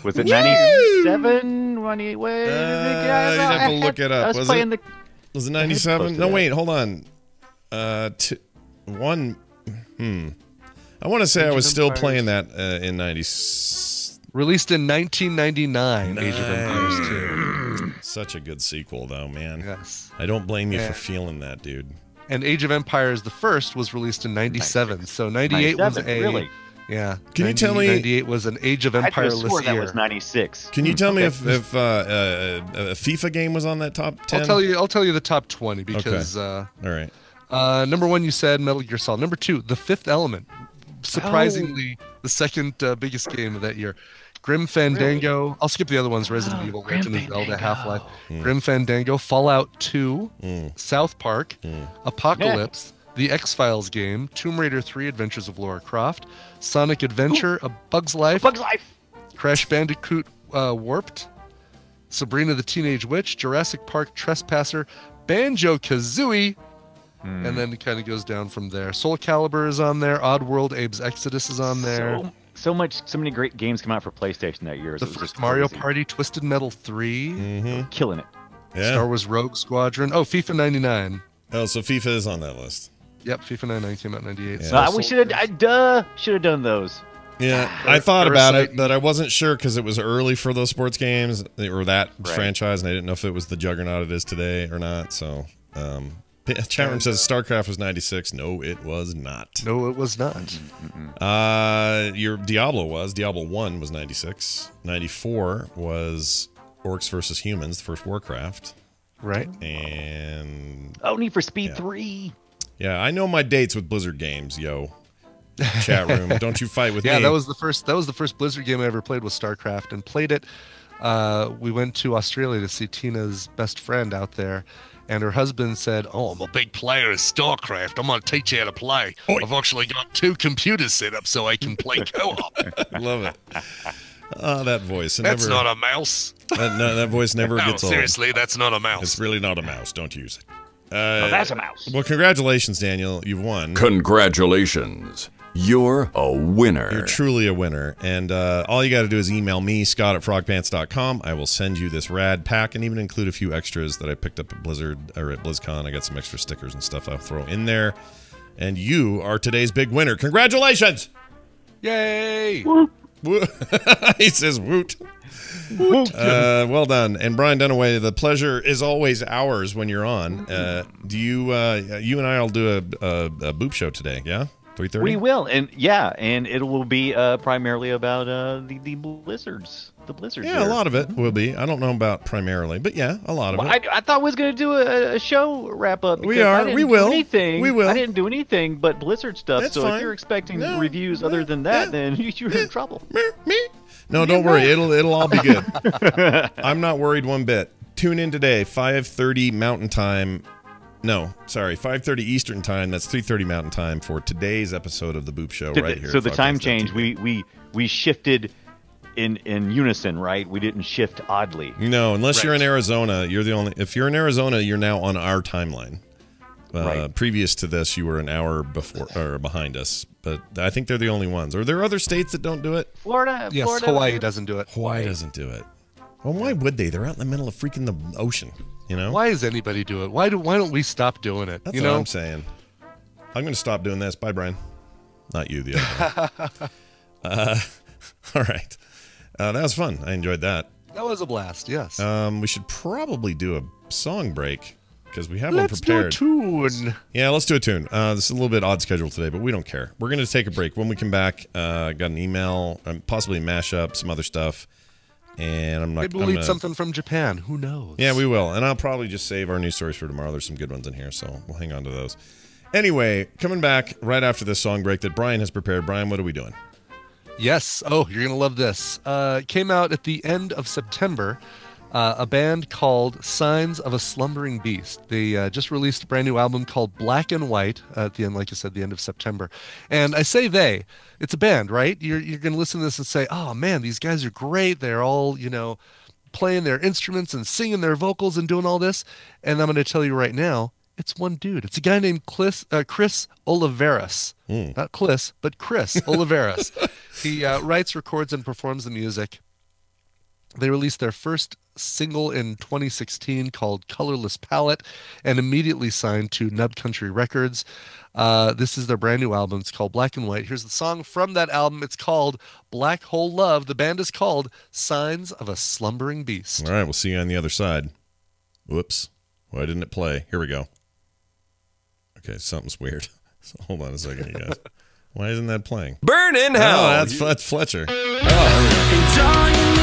F: Was it 97? 98?
B: You'd have to look it up. Was it 97? No, wait, hold on. I want to say I was still playing that in 90.
A: Released in 1999. Age of Empires 2.
B: Such a good sequel, though, man.
A: Yes.
B: I don't blame you for feeling that, dude.
A: And Age of Empires the first was released in 97. So 98 was a...
F: Really?
A: Yeah.
B: Can you tell me...
A: 98 was an Age of Empires year.
F: That was 96.
B: Can you tell me if a FIFA game was on that top 10?
A: I'll tell you the top 20 because...
B: All right.
A: Number 1, you said Metal Gear Solid. Number 2, The Fifth Element. Surprisingly, the second biggest game of that year. Grim Fandango. Really? I'll skip the other ones. Resident Evil, Legend of Zelda, Half-Life. Grim Fandango, Fallout 2, South Park, Apocalypse, The X-Files game, Tomb Raider 3, Adventures of Lara Croft, Sonic Adventure, A Bug's Life, Crash Bandicoot Warped, Sabrina the Teenage Witch, Jurassic Park Trespasser, Banjo-Kazooie, and then it kind of goes down from there. Soul Calibur is on there. Oddworld, Abe's Exodus is on there.
F: So many great games come out for PlayStation that year.
A: The first Mario Party, Twisted Metal 3.
F: Killing it.
B: Yeah.
A: Star Wars Rogue Squadron. Oh, FIFA 99.
B: Oh, so FIFA is on that list.
A: Yep, FIFA 99 came out in 98.
B: Yeah.
F: We should have done those.
B: Yeah, I thought about it, but I wasn't sure because it was early for those sports games or that franchise, and I didn't know if it was the juggernaut it is today or not. So, chat room says StarCraft was 96. No, it was not.
A: No, it was not.
B: Your Diablo was. Diablo 1 was 96. 94 was Orcs versus Humans, the first Warcraft.
A: Right.
B: And
F: Need for Speed 3.
B: yeah, I know my dates with Blizzard games, yo. Chat room, don't you fight with me.
A: Yeah, that was the first Blizzard game I ever played was StarCraft, and played it. We went to Australia to see Tina's best friend out there, and her husband said, "Oh, I'm a big player of StarCraft. I'm going to teach you how to play. I've actually got 2 computers set up so I can play co-op."
B: Love it. That voice.
A: That's not a mouse.
B: That voice never gets old.
A: Seriously, that's not a mouse.
B: It's really not a mouse. Don't use it.
F: That's a mouse.
B: Well, congratulations, Daniel. You've won.
E: Congratulations. You're a winner.
B: You're truly a winner. And all you got to do is email me, Scott@frogpants.com. I will send you this rad pack and even include a few extras that I picked up at Blizzard or at BlizzCon. I got some extra stickers and stuff I'll throw in there. And you are today's big winner. Congratulations!
A: Yay!
B: He says woot. Woot. Well done. And Brian Dunaway, the pleasure is always ours when you're on. Do you and I will do a boop show today, yeah? 3:30?
F: We will, and it will be primarily about the blizzards. The blizzards.
B: Yeah,
F: there.
B: a lot of it will be. I don't know about primarily, but yeah, a lot of it.
F: I thought we was going to do a show wrap up.
B: We are. We will. We will.
F: I didn't do anything but Blizzard stuff.
B: That's
F: so
B: fine.
F: If you're expecting reviews other than that, then you're in trouble.
B: Me? No, don't worry. It'll all be good. I'm not worried one bit. Tune in today, 5:30 Mountain Time. No, sorry, 5:30 Eastern Time. That's 3:30 Mountain Time for today's episode of the Boop Show right here.
F: So the time change, we shifted in unison, right? We didn't shift oddly.
B: No, unless you're in Arizona, you're the only. If you're in Arizona, you're now on our timeline. Right. Previous to this, you were an hour before or behind us, but I think they're the only ones. Are there other states that don't do it?
F: Florida.
A: Yes,
F: Florida,
A: Hawaii doesn't do it.
B: Hawaii doesn't do it. Well, why would they? They're out in the middle of freaking the ocean. You know?
A: Why does anybody do it? Why don't we stop doing it?
B: That's what I'm saying. I'm going to stop doing this. Bye, Brian. Not you, the other one. All right. That was fun. I enjoyed that.
A: That was a blast, yes.
B: We should probably do a song break because we have one prepared.
A: Let's do a tune.
B: Yeah, let's do a tune. This is a little bit odd schedule today, but we don't care. We're going to take a break. When we come back, got an email, possibly a mashup, some other stuff. And I'm not.
A: Maybe we'll eat something from Japan. Who knows?
B: Yeah, we will. And I'll probably just save our news stories for tomorrow. There's some good ones in here, so we'll hang on to those. Anyway, coming back right after this song break that Brian has prepared. Brian, what are we doing?
A: Yes. Oh, you're going to love this. Came out at the end of September. A band called Signs of a Slumbering Beast. They just released a brand new album called Black and White at the end, like you said, the end of September. And I say they. It's a band, right? You're going to listen to this and say, oh, man, these guys are great. They're all, playing their instruments and singing their vocals and doing all this. And I'm going to tell you right now, it's one dude. It's a guy named Chris Oliveras. Not Kliss, but Chris Oliveras. He writes, records, and performs the music. They released their first single in 2016 called Colorless Palette and immediately signed to Nub Country Records. This is their brand new album. It's called Black and White. Here's the song from that album. It's called Black Hole Love. The band is called Signs of a Slumbering Beast.
B: All right, we'll see you on the other side. Whoops. Why didn't it play? Here we go. Okay, something's weird. So hold on a second, you guys. Why isn't that playing?
E: Burn in hell.
B: Oh, that's Fletcher. Oh,